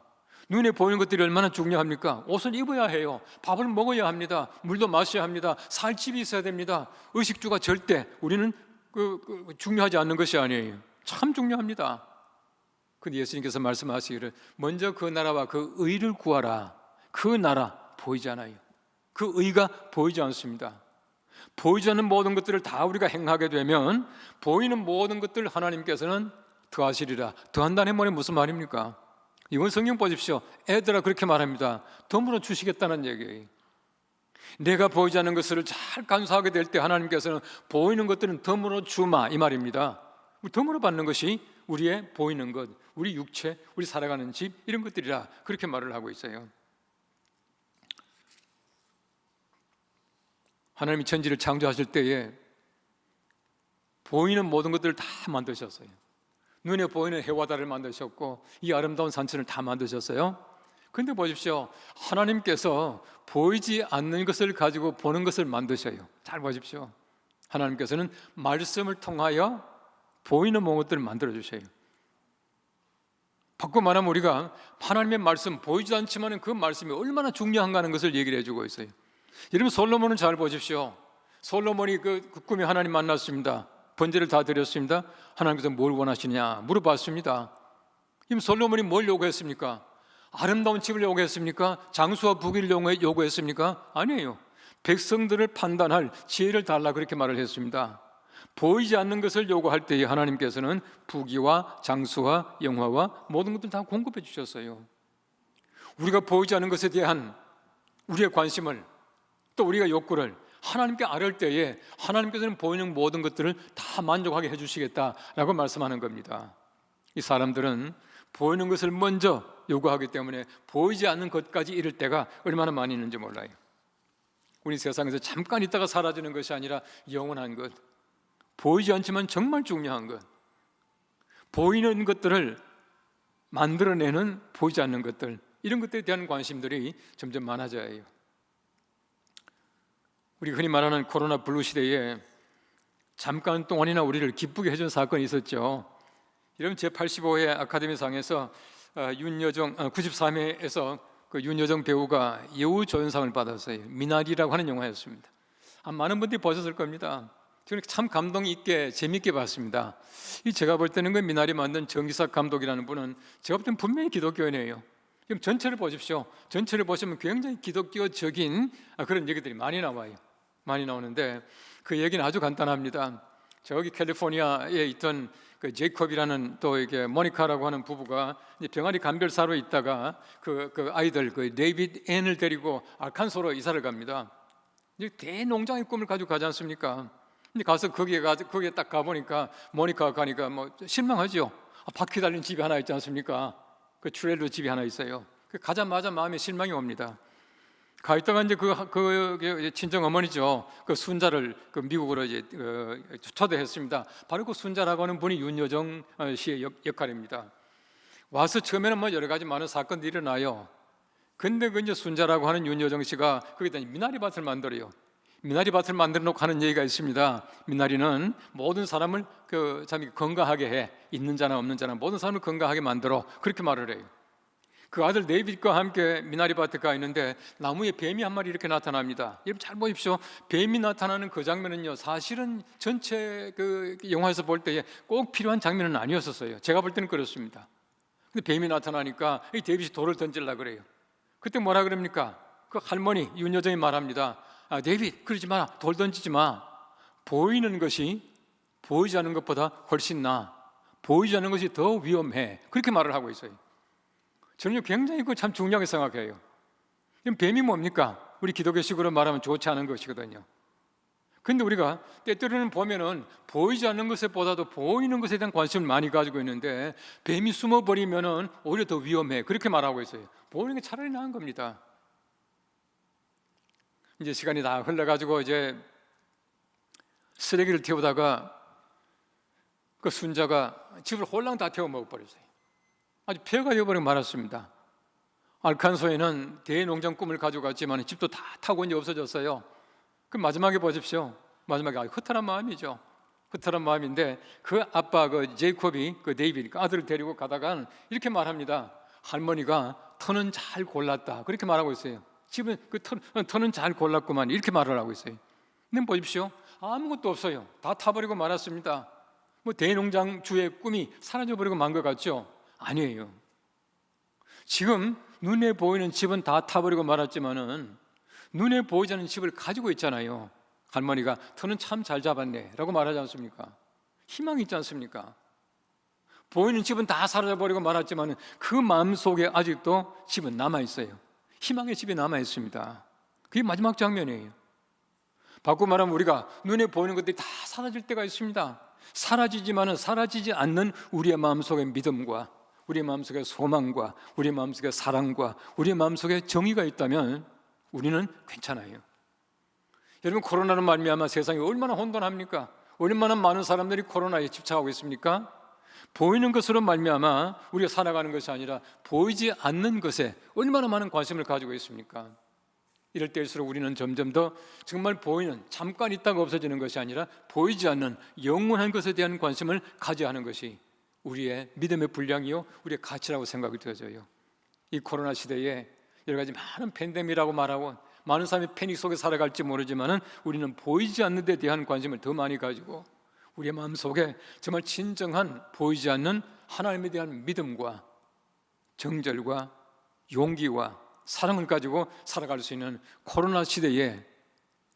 눈에 보이는 것들이 얼마나 중요합니까? 옷을 입어야 해요. 밥을 먹어야 합니다. 물도 마셔야 합니다. 살 집이 있어야 됩니다. 의식주가 절대 우리는 중요하지 않는 것이 아니에요. 참 중요합니다. 근데 예수님께서 말씀하시기를 먼저 그 나라와 그 의를 구하라. 그 나라 보이지 않아요. 그 의가 보이지 않습니다. 보이지 않는 모든 것들을 다 우리가 행하게 되면 보이는 모든 것들을 하나님께서는 더하시리라. 더한다는 말이 무슨 말입니까? 이번 성경 보십시오. 애들아 그렇게 말합니다. 덤으로 주시겠다는 얘기예요. 내가 보이지 않는 것을 잘 간수하게 될 때 하나님께서는 보이는 것들은 덤으로 주마 이 말입니다. 덤으로 받는 것이 우리의 보이는 것, 우리 육체, 우리 살아가는 집 이런 것들이라 그렇게 말을 하고 있어요. 하나님이 천지를 창조하실 때에 보이는 모든 것들을 다 만드셨어요. 눈에 보이는 해와 달을 만드셨고 이 아름다운 산천을 다 만드셨어요. 근데 보십시오. 하나님께서 보이지 않는 것을 가지고 보는 것을 만드셔요. 잘 보십시오. 하나님께서는 말씀을 통하여 보이는 것들을 만들어 주셔요. 바꿔 말하면 우리가 하나님의 말씀, 보이지 않지만 그 말씀이 얼마나 중요한가 하는 것을 얘기를 해주고 있어요. 여러분, 솔로몬은 잘 보십시오. 솔로몬이 그 꿈에 하나님 만났습니다. 번제를 다 드렸습니다. 하나님께서 뭘 원하시냐 물어봤습니다. 그럼 솔로몬이 뭘 요구했습니까? 아름다운 집을 요구했습니까? 장수와 부귀를 요구했습니까? 아니에요. 백성들을 판단할 지혜를 달라 그렇게 말을 했습니다. 보이지 않는 것을 요구할 때에 하나님께서는 부귀와 장수와 영화와 모든 것들 다 공급해 주셨어요. 우리가 보이지 않는 것에 대한 우리의 관심을, 또 우리가 욕구를 하나님께 아뢰을 때에 하나님께서는 보이는 모든 것들을 다 만족하게 해주시겠다라고 말씀하는 겁니다. 이 사람들은 보이는 것을 먼저 요구하기 때문에 보이지 않는 것까지 이를 때가 얼마나 많이 있는지 몰라요. 우리 세상에서 잠깐 있다가 사라지는 것이 아니라 영원한 것, 보이지 않지만 정말 중요한 것, 보이는 것들을 만들어내는 보이지 않는 것들, 이런 것들에 대한 관심들이 점점 많아져야 해요. 우리 흔히 말하는 코로나 블루 시대에 잠깐 동안이나 우리를 기쁘게 해준 사건이 있었죠. 여러분, 제85회 아카데미상에서 93회에서 그 윤여정 배우가 여우조연상을 받았어요. 미나리라고 하는 영화였습니다. 많은 분들이 보셨을 겁니다. 저는 참 감동 있게 재미있게 봤습니다. 제가 볼 때는 그 미나리 만든 정기석 감독이라는 분은 제가 볼 때는 분명히 기독교인이에요. 그럼 전체를 보십시오. 전체를 보시면 굉장히 기독교적인 그런 얘기들이 많이 나와요. 많이 나오는데 그 얘기는 아주 간단합니다. 저기 캘리포니아에 있던 그 제이콥이라는 또 이게 모니카라고 하는 부부가 병아리 감별사로 있다가 그 아이들 그 데이빗 앤을 데리고 알칸소로 이사를 갑니다. 대농장의 꿈을 가지고 가지 않습니까? 근데 가서 거기에 딱 가보니까 모니카가 가니까 뭐 실망하죠. 바퀴 달린 집이 하나 있지 않습니까? 그 트레일러 집이 하나 있어요. 가자마자 마음에 실망이 옵니다. 가 있다가 이제 그 친정 어머니죠. 그 순자를 그 미국으로 이제 초대했습니다. 바로 그 순자라고 하는 분이 윤여정 씨의 역할입니다. 와서 처음에는 뭐 여러 가지 많은 사건들이 일어나요. 근데 그 이제 순자라고 하는 윤여정 씨가 거기다 미나리밭을 만들어요. 미나리밭을 만들어 놓고 하는 얘기가 있습니다. 미나리는 모든 사람을 참 건강하게 해. 있는 자나 없는 자나 모든 사람을 건강하게 만들어. 그렇게 말을 해요. 그 아들 데이빗과 함께 미나리밭에 가 있는데 나무에 뱀이 한 마리 이렇게 나타납니다. 여러분 잘 보십시오. 뱀이 나타나는 그 장면은요, 사실은 전체 그 영화에서 볼 때에 꼭 필요한 장면은 아니었었어요. 제가 볼 때는 그렇습니다. 근데 뱀이 나타나니까 이 데이빗이 돌을 던지려고 그래요. 그때 뭐라 그럽니까? 그 할머니 윤여정이 말합니다. 데이빗, 그러지 마라. 돌 던지지 마. 보이는 것이 보이지 않는 것보다 훨씬 나아. 보이지 않는 것이 더 위험해. 그렇게 말을 하고 있어요. 저는 굉장히 그거 참 중요하게 생각해요. 뱀이 뭡니까? 우리 기독교식으로 말하면 좋지 않은 것이거든요. 그런데 우리가 때때로는 보면은 보이지 않는 것보다도 보이는 것에 대한 관심을 많이 가지고 있는데 뱀이 숨어버리면은 오히려 더 위험해. 그렇게 말하고 있어요. 보이는 게 차라리 나은 겁니다. 이제 시간이 다 흘러가지고 이제 쓰레기를 태우다가 그 순자가 집을 홀랑 다 태워 먹어버렸어요. 아주 폐허가 되어버리고 말았습니다. 알칸소에는 대농장 꿈을 가지고 갔지만 집도 다 타고 이제 없어졌어요. 그 마지막에 보십시오. 마지막에 허탈한 마음이죠. 허탈한 마음인데 그 아빠 그 제이콥이 그 데이빗 그 아들을 데리고 가다가 이렇게 말합니다. 할머니가 터는 잘 골랐다. 그렇게 말하고 있어요. 집은 그 터는 잘 골랐구만. 이렇게 말을 하고 있어요. 근데 보십시오. 아무것도 없어요. 다 타버리고 말았습니다. 뭐 대농장 주의 꿈이 사라져버리고 만 것 같죠? 아니에요. 지금 눈에 보이는 집은 다 타버리고 말았지만은 눈에 보이지 않는 집을 가지고 있잖아요. 할머니가 터는 참 잘 잡았네 라고 말하지 않습니까? 희망이 있지 않습니까? 보이는 집은 다 사라져버리고 말았지만은 그 마음속에 아직도 집은 남아있어요. 희망의 집이 남아있습니다. 그게 마지막 장면이에요. 바꾸고 말하면 우리가 눈에 보이는 것들이 다 사라질 때가 있습니다. 사라지지만은 사라지지 않는 우리의 마음속의 믿음과 우리의 마음속에 소망과 우리의 마음속에 사랑과 우리의 마음속에 정의가 있다면 우리는 괜찮아요. 여러분, 코로나로 말미암아 세상이 얼마나 혼돈합니까? 얼마나 많은 사람들이 코로나에 집착하고 있습니까? 보이는 것으로 말미암아 우리가 살아가는 것이 아니라 보이지 않는 것에 얼마나 많은 관심을 가지고 있습니까? 이럴 때일수록 우리는 점점 더 정말 보이는, 잠깐 있다가 없어지는 것이 아니라 보이지 않는 영원한 것에 대한 관심을 가져야 하는 것이 우리의 믿음의 분량이요, 우리의 가치라고 생각이 되어져요. 이 코로나 시대에 여러 가지 많은 팬데믹이라고 말하고 많은 사람이 패닉 속에 살아갈지 모르지만 우리는 보이지 않는 데 대한 관심을 더 많이 가지고 우리의 마음속에 정말 진정한 보이지 않는 하나님에 대한 믿음과 정절과 용기와 사랑을 가지고 살아갈 수 있는 코로나 시대에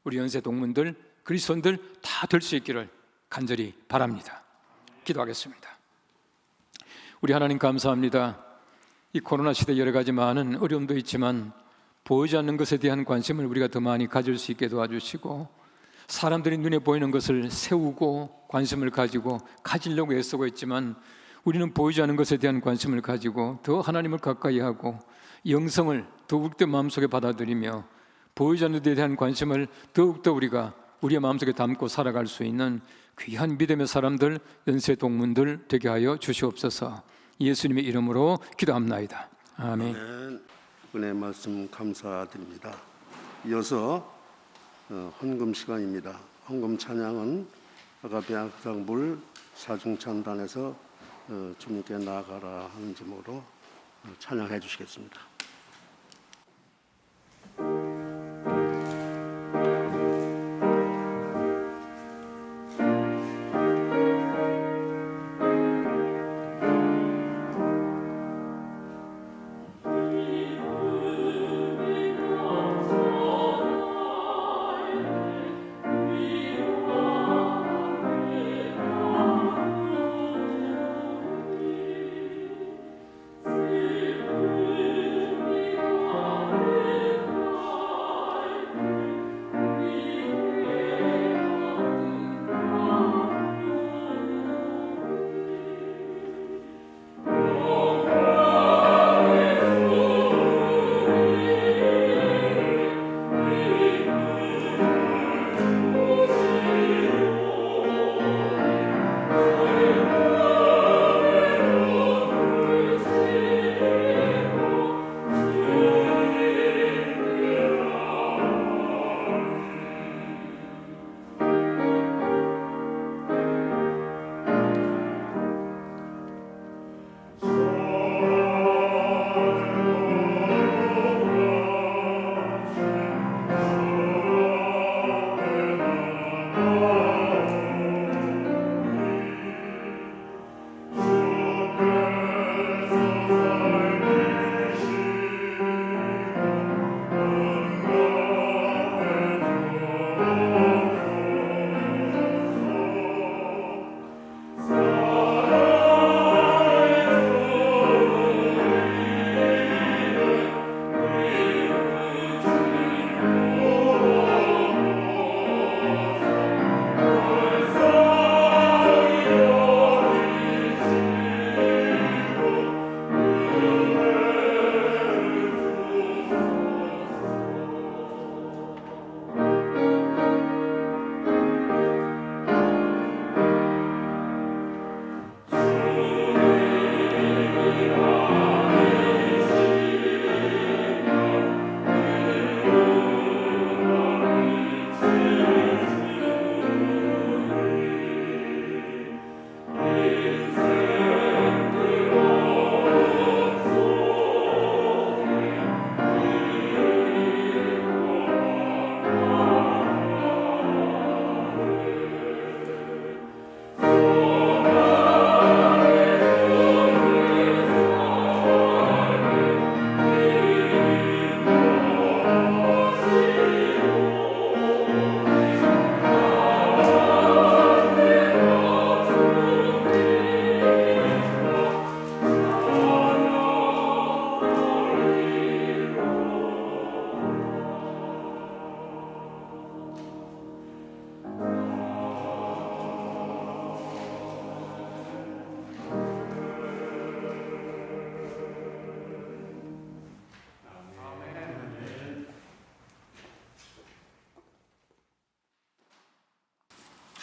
우리 연세 동문들, 그리스도인들 다 될 수 있기를 간절히 바랍니다. 기도하겠습니다. 우리 하나님 감사합니다. 이 코로나 시대 여러 가지 많은 어려움도 있지만 보이지 않는 것에 대한 관심을 우리가 더 많이 가질 수 있게 도와주시고 사람들이 눈에 보이는 것을 세우고 관심을 가지고 가지려고 애쓰고 있지만 우리는 보이지 않는 것에 대한 관심을 가지고 더 하나님을 가까이 하고 영성을 더욱더 마음속에 받아들이며 보이지 않는 데 대한 관심을 더욱더 우리가 우리의 마음속에 담고 살아갈 수 있는 귀한 믿음의 사람들, 연세 동문들 되게 하여 주시옵소서. 예수님의 이름으로 기도합나이다. 아멘. 아멘. 은혜 말씀 감사드립니다. 이어서 헌금 시간입니다. 헌금 찬양은 아가페 악상불 사중찬단에서 주님께 나아가라 하는 제목으로 찬양해 주시겠습니다.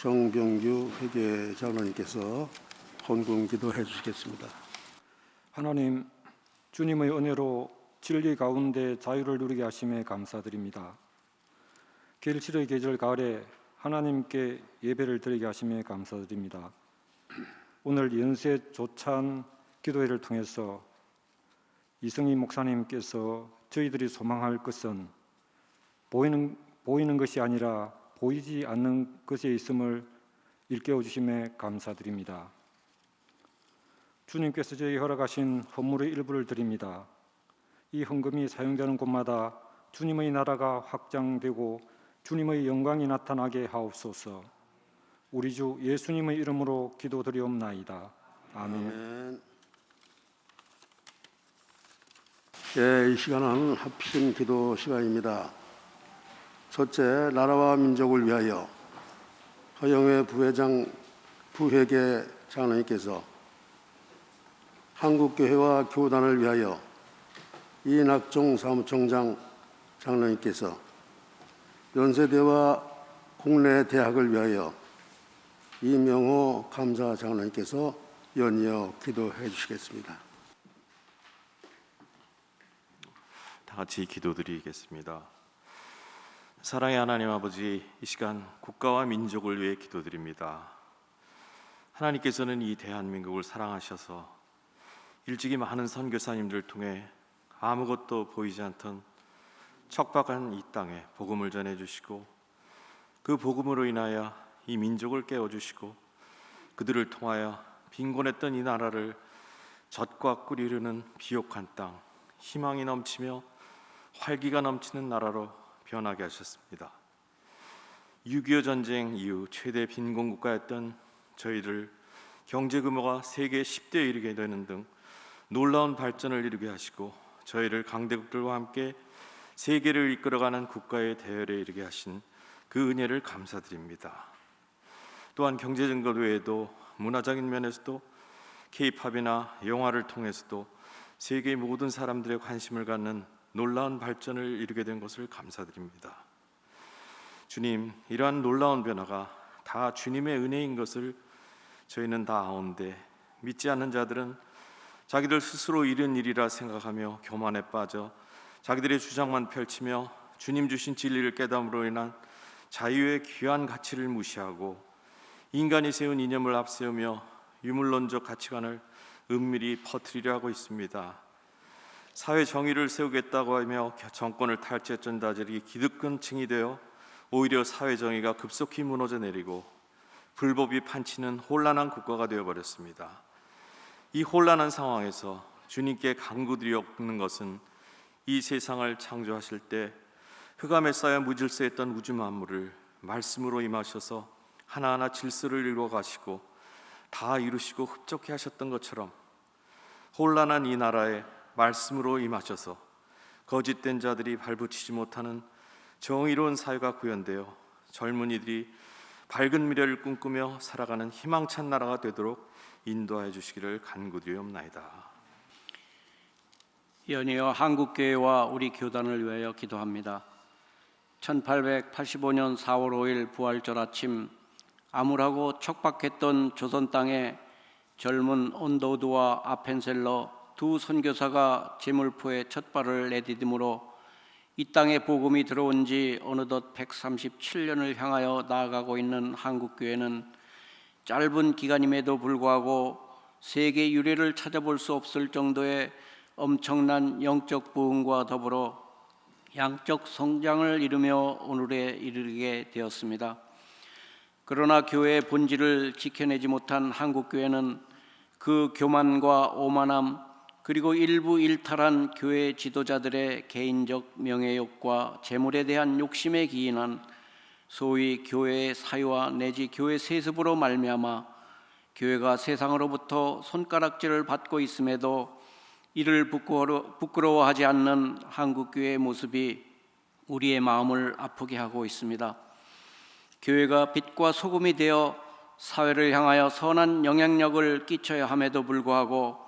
정병규 회계장로님께서 헌금 기도해 주시겠습니다. 하나님, 주님의 은혜로 진리 가운데 자유를 누리게 하심에 감사드립니다. 결실의 계절 가을에 하나님께 예배를 드리게 하심에 감사드립니다. 오늘 연세 조찬 기도회를 통해서 이승희 목사님께서 저희들이 소망할 것은 보이는 것이 아니라 보이지 않는 것에 있음을 일깨워 주심에 감사드립니다. 주님께서 저에게 허락하신 헌물의 일부를 드립니다. 이 헌금이 사용되는 곳마다 주님의 나라가 확장되고 주님의 영광이 나타나게 하옵소서. 우리 주 예수님의 이름으로 기도드리옵나이다. 아멘. 아멘. 예, 이 시간은 합심 기도 시간입니다. 첫째, 나라와 민족을 위하여 허영회 부회계 장로님께서 한국교회와 교단을 위하여 이낙종 사무총장 장로님께서 연세대와 국내 대학을 위하여 이명호 감사 장로님께서 연이어 기도해 주시겠습니다. 다 같이 기도드리겠습니다. 사랑의 하나님 아버지, 이 시간 국가와 민족을 위해 기도드립니다. 하나님께서는 이 대한민국을 사랑하셔서 일찍이 많은 선교사님들 통해 아무것도 보이지 않던 척박한 이 땅에 복음을 전해주시고 그 복음으로 인하여 이 민족을 깨워주시고 그들을 통하여 빈곤했던 이 나라를 젖과 꿀이 흐르는 비옥한 땅, 희망이 넘치며 활기가 넘치는 나라로 변하게 하셨습니다. 6.25 전쟁 이후 최대 빈곤 국가였던 저희를 경제 규모가 세계 10대에 이르게 되는 등 놀라운 발전을 이루게 하시고 저희를 강대국들과 함께 세계를 이끌어가는 국가의 대열에 이르게 하신 그 은혜를 감사드립니다. 또한 경제 증거 외에도 문화적인 면에서도 K-팝이나 영화를 통해서도 세계의 모든 사람들의 관심을 갖는 놀라운 발전을 이루게 된 것을 감사드립니다. 주님, 이러한 놀라운 변화가 다 주님의 은혜인 것을 저희는 다 아온데 믿지 않는 자들은 자기들 스스로 이른 일이라 생각하며 교만에 빠져 자기들의 주장만 펼치며 주님 주신 진리를 깨달음으로 인한 자유의 귀한 가치를 무시하고 인간이 세운 이념을 앞세우며 유물론적 가치관을 은밀히 퍼뜨리려 하고 있습니다. 사회 정의를 세우겠다고 하며 정권을 탈취했던 자들이 기득권층이 되어 오히려 사회 정의가 급속히 무너져 내리고 불법이 판치는 혼란한 국가가 되어버렸습니다. 이 혼란한 상황에서 주님께 간구드리옵는 것은 이 세상을 창조하실 때 흑암에 쌓여 무질서했던 우주 만물을 말씀으로 임하셔서 하나하나 질서를 이루어 가시고 다 이루시고 흡족해 하셨던 것처럼 혼란한 이 나라에 말씀으로 임하셔서 거짓된 자들이 발붙이지 못하는 정의로운 사회가 구현되어 젊은이들이 밝은 미래를 꿈꾸며 살아가는 희망찬 나라가 되도록 인도하여 주시기를 간구드리옵나이다. 연이어 한국교회와 우리 교단을 위하여 기도합니다. 1885년 4월 5일 부활절 아침 암울하고 척박했던 조선 땅에 젊은 온도우드와 아펜셀러 두 선교사가 제물포에 첫 발을 내디딤으로 이 땅에 복음이 들어온 지 어느덧 137년을 향하여 나아가고 있는 한국교회는 짧은 기간임에도 불구하고 세계 유례를 찾아볼 수 없을 정도의 엄청난 영적 부흥과 더불어 양적 성장을 이루며 오늘에 이르게 되었습니다. 그러나 교회의 본질을 지켜내지 못한 한국교회는 그 교만과 오만함 그리고 일부 일탈한 교회 지도자들의 개인적 명예욕과 재물에 대한 욕심에 기인한 소위 교회의 사유와 내지 교회 세습으로 말미암아 교회가 세상으로부터 손가락질을 받고 있음에도 이를 부끄러워하지 않는 한국교회의 모습이 우리의 마음을 아프게 하고 있습니다. 교회가 빛과 소금이 되어 사회를 향하여 선한 영향력을 끼쳐야 함에도 불구하고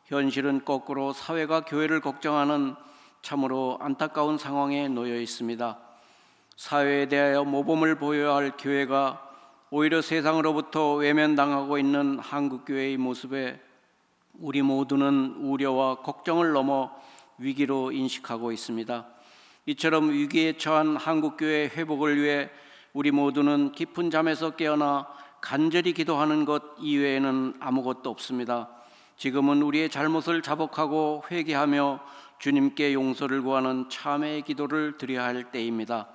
현실은 거꾸로 사회가 교회를 걱정하는 참으로 안타까운 상황에 놓여 있습니다. 사회에 대하여 모범을 보여야 할 교회가 오히려 세상으로부터 외면당하고 있는 한국교회의 모습에 우리 모두는 우려와 걱정을 넘어 위기로 인식하고 있습니다. 이처럼 위기에 처한 한국교회 회복을 위해 우리 모두는 깊은 잠에서 깨어나 간절히 기도하는 것 이외에는 아무것도 없습니다. 지금은 우리의 잘못을 자복하고 회개하며 주님께 용서를 구하는 참회의 기도를 드려야 할 때입니다.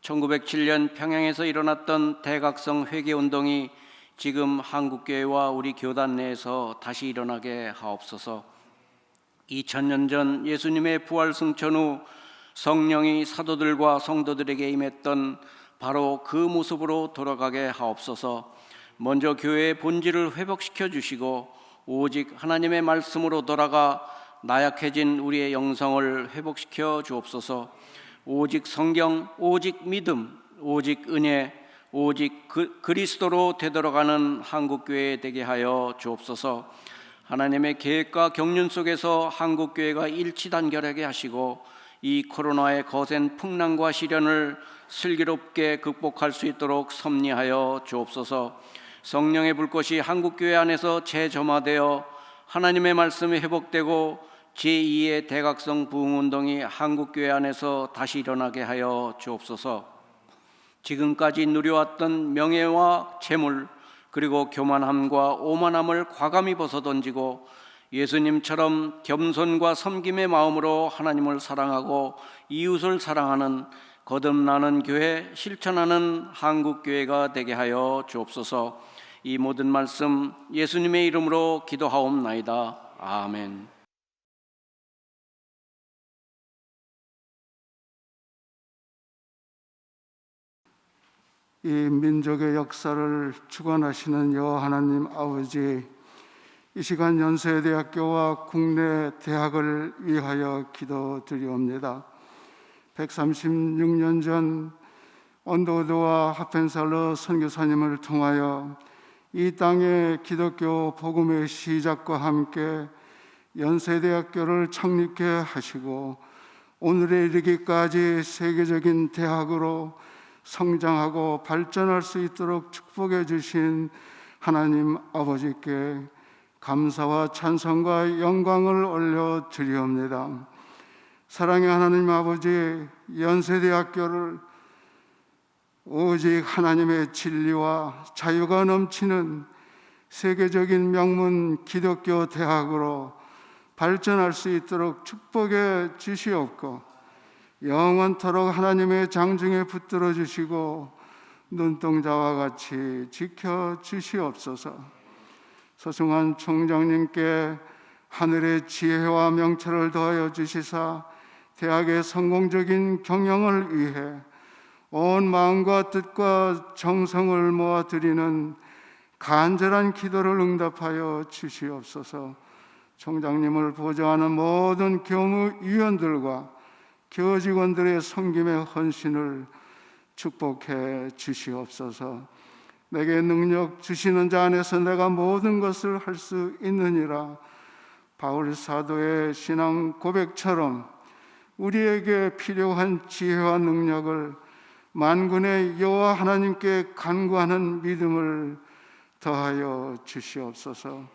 1907년 평양에서 일어났던 대각성 회개운동이 지금 한국교회와 우리 교단 내에서 다시 일어나게 하옵소서. 2000년 전 예수님의 부활 승천 후 성령이 사도들과 성도들에게 임했던 바로 그 모습으로 돌아가게 하옵소서. 먼저 교회의 본질을 회복시켜 주시고 오직 하나님의 말씀으로 돌아가 나약해진 우리의 영성을 회복시켜 주옵소서. 오직 성경, 오직 믿음, 오직 은혜, 오직 그리스도로 되돌아가는 한국교회 되게 하여 주옵소서. 하나님의 계획과 경륜 속에서 한국교회가 일치단결하게 하시고 이 코로나의 거센 풍랑과 시련을 슬기롭게 극복할 수 있도록 섭리하여 주옵소서. 성령의 불꽃이 한국교회 안에서 재점화되어 하나님의 말씀이 회복되고 제2의 대각성 부흥운동이 한국교회 안에서 다시 일어나게 하여 주옵소서. 지금까지 누려왔던 명예와 재물 그리고 교만함과 오만함을 과감히 벗어던지고 예수님처럼 겸손과 섬김의 마음으로 하나님을 사랑하고 이웃을 사랑하는 거듭나는 교회, 실천하는 한국교회가 되게 하여 주옵소서. 이 모든 말씀 예수님의 이름으로 기도하옵나이다. 아멘. 이 민족의 역사를 주관하시는 여호와 하나님 아버지, 이 시간 연세대학교와 국내 대학을 위하여 기도드리옵니다. 136년 전 언더우드와 하펜살러 선교사님을 통하여 이 땅의 기독교 복음의 시작과 함께 연세대학교를 창립케 하시고 오늘에 이르기까지 세계적인 대학으로 성장하고 발전할 수 있도록 축복해 주신 하나님 아버지께 감사와 찬송과 영광을 올려드리옵니다. 사랑의 하나님 아버지, 연세대학교를 오직 하나님의 진리와 자유가 넘치는 세계적인 명문 기독교 대학으로 발전할 수 있도록 축복해 주시옵고 영원토록 하나님의 장중에 붙들어 주시고 눈동자와 같이 지켜 주시옵소서. 소승환 총장님께 하늘의 지혜와 명철을 더하여 주시사 대학의 성공적인 경영을 위해 온 마음과 뜻과 정성을 모아드리는 간절한 기도를 응답하여 주시옵소서. 총장님을 보좌하는 모든 교무위원들과 교직원들의 섬김의 헌신을 축복해 주시옵소서. 내게 능력 주시는 자 안에서 내가 모든 것을 할 수 있느니라. 바울 사도의 신앙 고백처럼 우리에게 필요한 지혜와 능력을 만군의 여호와 하나님께 간구하는 믿음을 더하여 주시옵소서.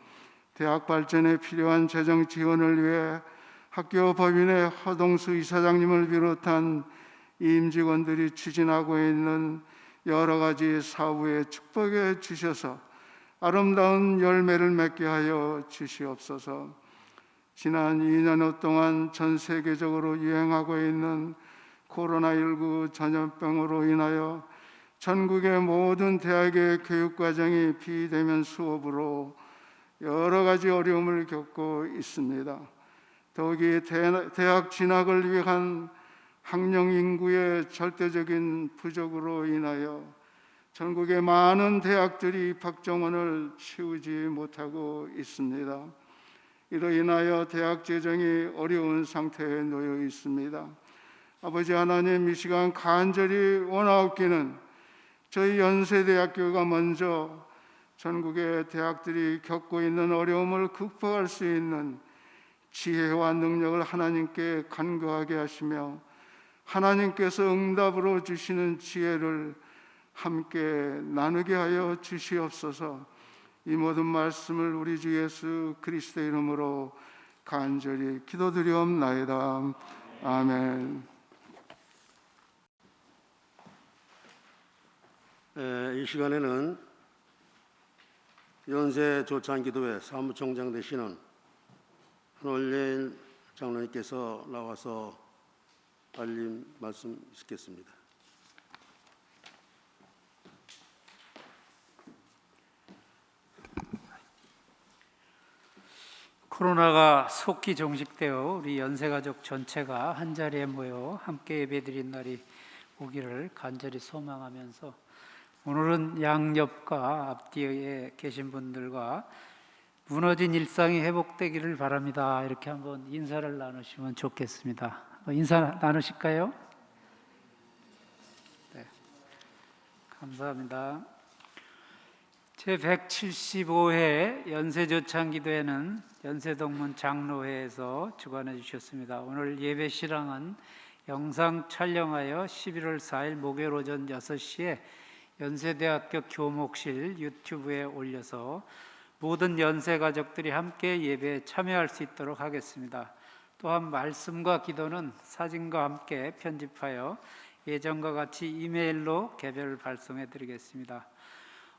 대학 발전에 필요한 재정 지원을 위해 학교 법인의 허동수 이사장님을 비롯한 임직원들이 추진하고 있는 여러 가지 사업에 축복해 주셔서 아름다운 열매를 맺게 하여 주시옵소서. 지난 2년 동안 전 세계적으로 유행하고 있는 코로나19 전염병으로 인하여 전국의 모든 대학의 교육과정이 비대면 수업으로 여러 가지 어려움을 겪고 있습니다. 더욱이 대학 진학을 위한 학령 인구의 절대적인 부족으로 인하여 전국의 많은 대학들이 입학 정원을 채우지 못하고 있습니다. 이로 인하여 대학 재정이 어려운 상태에 놓여 있습니다. 아버지 하나님, 이 시간 간절히 원하옵기는 저희 연세대학교가 먼저 전국의 대학들이 겪고 있는 어려움을 극복할 수 있는 지혜와 능력을 하나님께 간구하게 하시며 하나님께서 응답으로 주시는 지혜를 함께 나누게 하여 주시옵소서. 이 모든 말씀을 우리 주 예수 그리스도의 이름으로 간절히 기도드리옵나이다. 아멘. 이 시간에는 연세 조찬기도회 사무총장 되시는 한올례인 장로님께서 나와서 알림 말씀 있겠습니다. 코로나가 속히 종식되어 우리 연세가족 전체가 한자리에 모여 함께 예배드린 날이 오기를 간절히 소망하면서 오늘은 양옆과 앞뒤에 계신 분들과 무너진 일상이 회복되기를 바랍니다. 이렇게 한번 인사를 나누시면 좋겠습니다. 인사 나누실까요? 네, 감사합니다. 제175회 연세조창기도회는 연세동문 장로회에서 주관해 주셨습니다. 오늘 예배 실황은 영상 촬영하여 11월 4일 목요일 오전 6시에 연세대학교 교목실 유튜브에 올려서 모든 연세가족들이 함께 예배에 참여할 수 있도록 하겠습니다. 또한 말씀과 기도는 사진과 함께 편집하여 예전과 같이 이메일로 개별 발송해 드리겠습니다.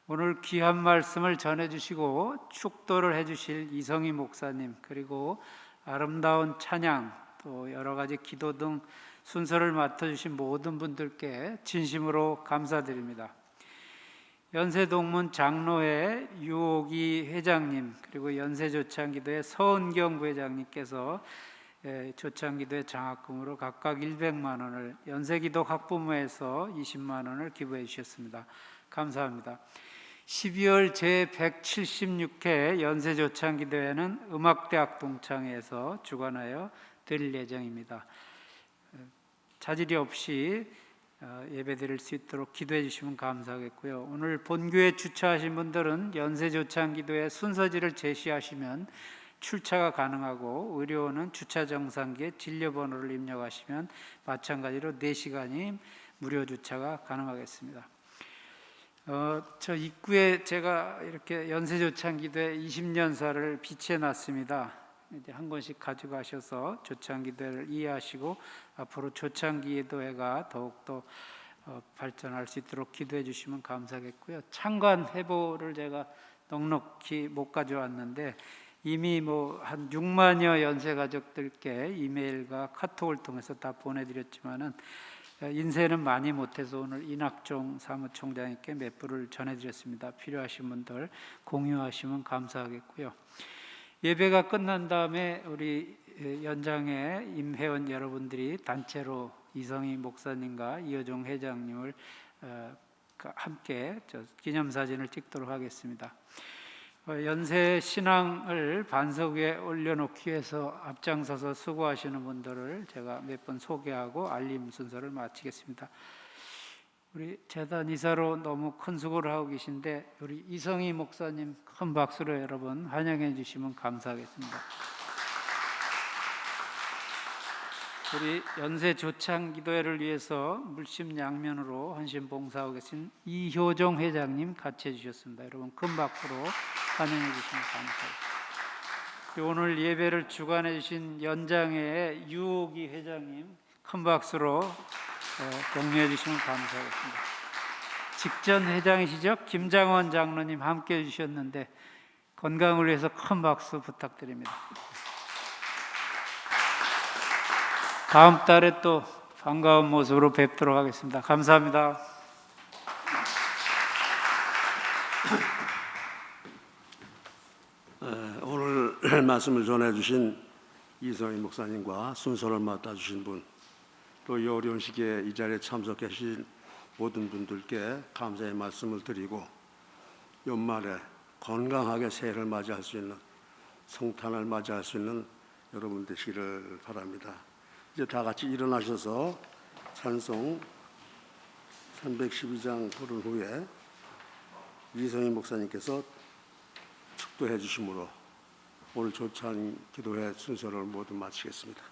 오늘 귀한 말씀을 전해주시고 축도를 해주실 이성희 목사님, 그리고 아름다운 찬양, 또 여러 가지 기도 등 순서를 맡아주신 모든 분들께 진심으로 감사드립니다. 연세동문 장로회 유옥이 회장님, 그리고 연세조창기도회 서은경 부회장님께서 조창기도회 장학금으로 각각 100만 원을, 연세기도 학부모에서 20만 원을 기부해 주셨습니다. 감사합니다. 12월 제176회 연세조창기도회는 음악대학 동창회에서 주관하여 드릴 예정입니다. 자질이 없이 예배드릴 수 있도록 기도해 주시면 감사하겠고요. 오늘 본교에 주차하신 분들은 연세조창기도회 순서지를 제시하시면 출차가 가능하고, 의료원은 주차정상기에 진료번호를 입력하시면 마찬가지로 4시간이 무료 주차가 가능하겠습니다. 저 입구에 제가 이렇게 연세조창기도회 20년사를 비치해 놨습니다. 이제 한 권씩 가져가셔서 조창기도회를 이해하시고 앞으로 조창기도회가 더욱더 발전할 수 있도록 기도해 주시면 감사하겠고요. 창관 회보를 제가 넉넉히 못 가져왔는데 이미 한 6만여 연세가족들께 이메일과 카톡을 통해서 다 보내드렸지만은 인쇄는 많이 못해서 오늘 이낙종 사무총장님께 몇 부를 전해드렸습니다. 필요하신 분들 공유하시면 감사하겠고요. 예배가 끝난 다음에 우리 연장의 임회원 여러분들이 단체로 이성희 목사님과 이효종 회장님을 함께 기념사진을 찍도록 하겠습니다. 연세 신앙을 반석 위에 올려놓기 위해서 앞장서서 수고하시는 분들을 제가 몇 번 소개하고 알림 순서를 마치겠습니다. 우리 재단 이사로 너무 큰 수고를 하고 계신데 우리 이성희 목사님 큰 박수로 여러분 환영해 주시면 감사하겠습니다. 우리 연세 조창 기도회를 위해서 물심양면으로 헌신 봉사하고 계신 이효종 회장님 같이 해주셨습니다. 여러분 큰 박수로 환영해 주시면 감사합니다. 오늘 예배를 주관해 주신 연장의 유옥이 회장님 큰 박수로 격려해 주시면 감사하겠습니다. 직전 회장이시죠? 김장원 장로님 함께 해주셨는데 건강을 위해서 큰 박수 부탁드립니다. 다음 달에 또 반가운 모습으로 뵙도록 하겠습니다. 감사합니다. 오늘 말씀을 전해주신 이성희 목사님과 순서를 맡아주신 분, 또 이 어려운 시기에 이 자리에 참석해 주신 모든 분들께 감사의 말씀을 드리고, 연말에 건강하게 새해를 맞이할 수 있는, 성탄을 맞이할 수 있는 여러분 되시기를 바랍니다. 이제 다 같이 일어나셔서 찬송 312장 부른 후에 이성희 목사님께서 축도해 주심으로 오늘 조찬 기도회 순서를 모두 마치겠습니다.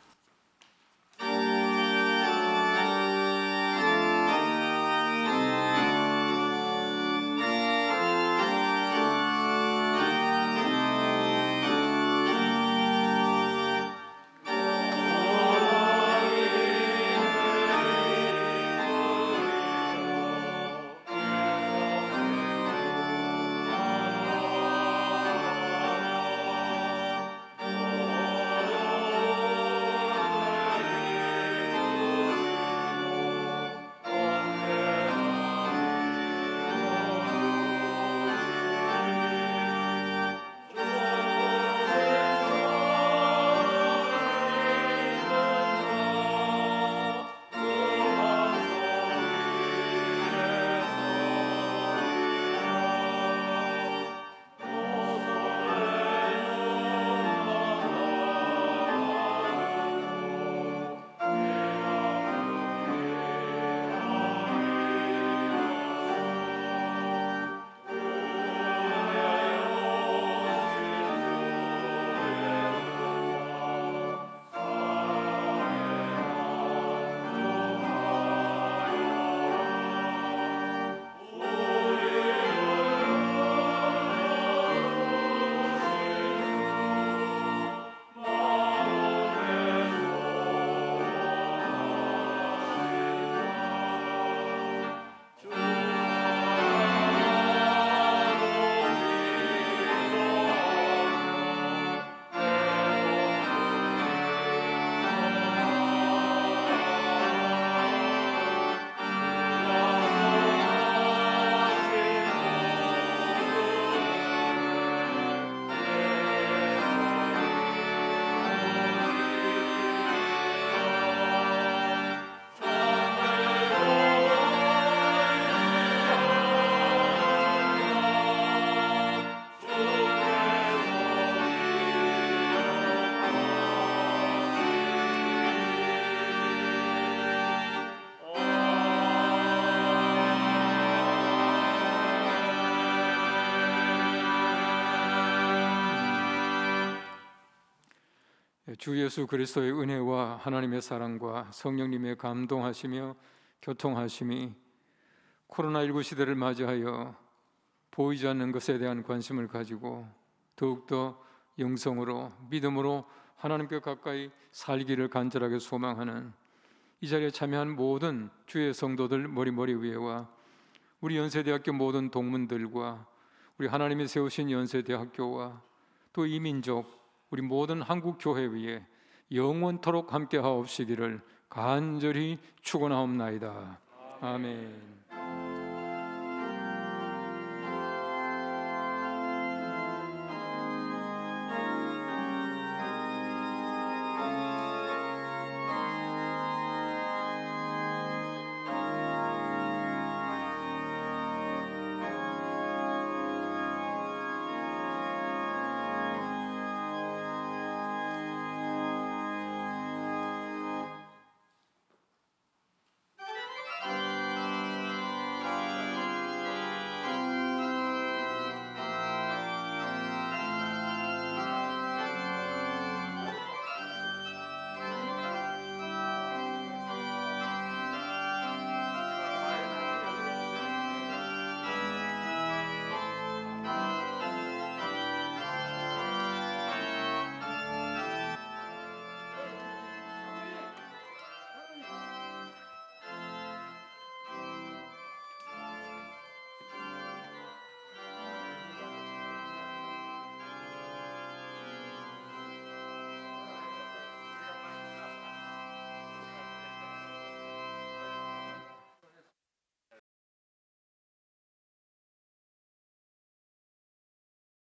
주 예수 그리스도의 은혜와 하나님의 사랑과 성령님의 감동하시며 교통하심이 코로나19 시대를 맞이하여 보이지 않는 것에 대한 관심을 가지고 더욱더 영성으로 믿음으로 하나님께 가까이 살기를 간절하게 소망하는 이 자리에 참여한 모든 주의 성도들 머리 위에와 우리 연세대학교 모든 동문들과 우리 하나님이 세우신 연세대학교와 또 이 민족 우리 모든 한국 교회 위에 영원토록 함께 하옵시기를 간절히 축원하옵나이다. 아멘.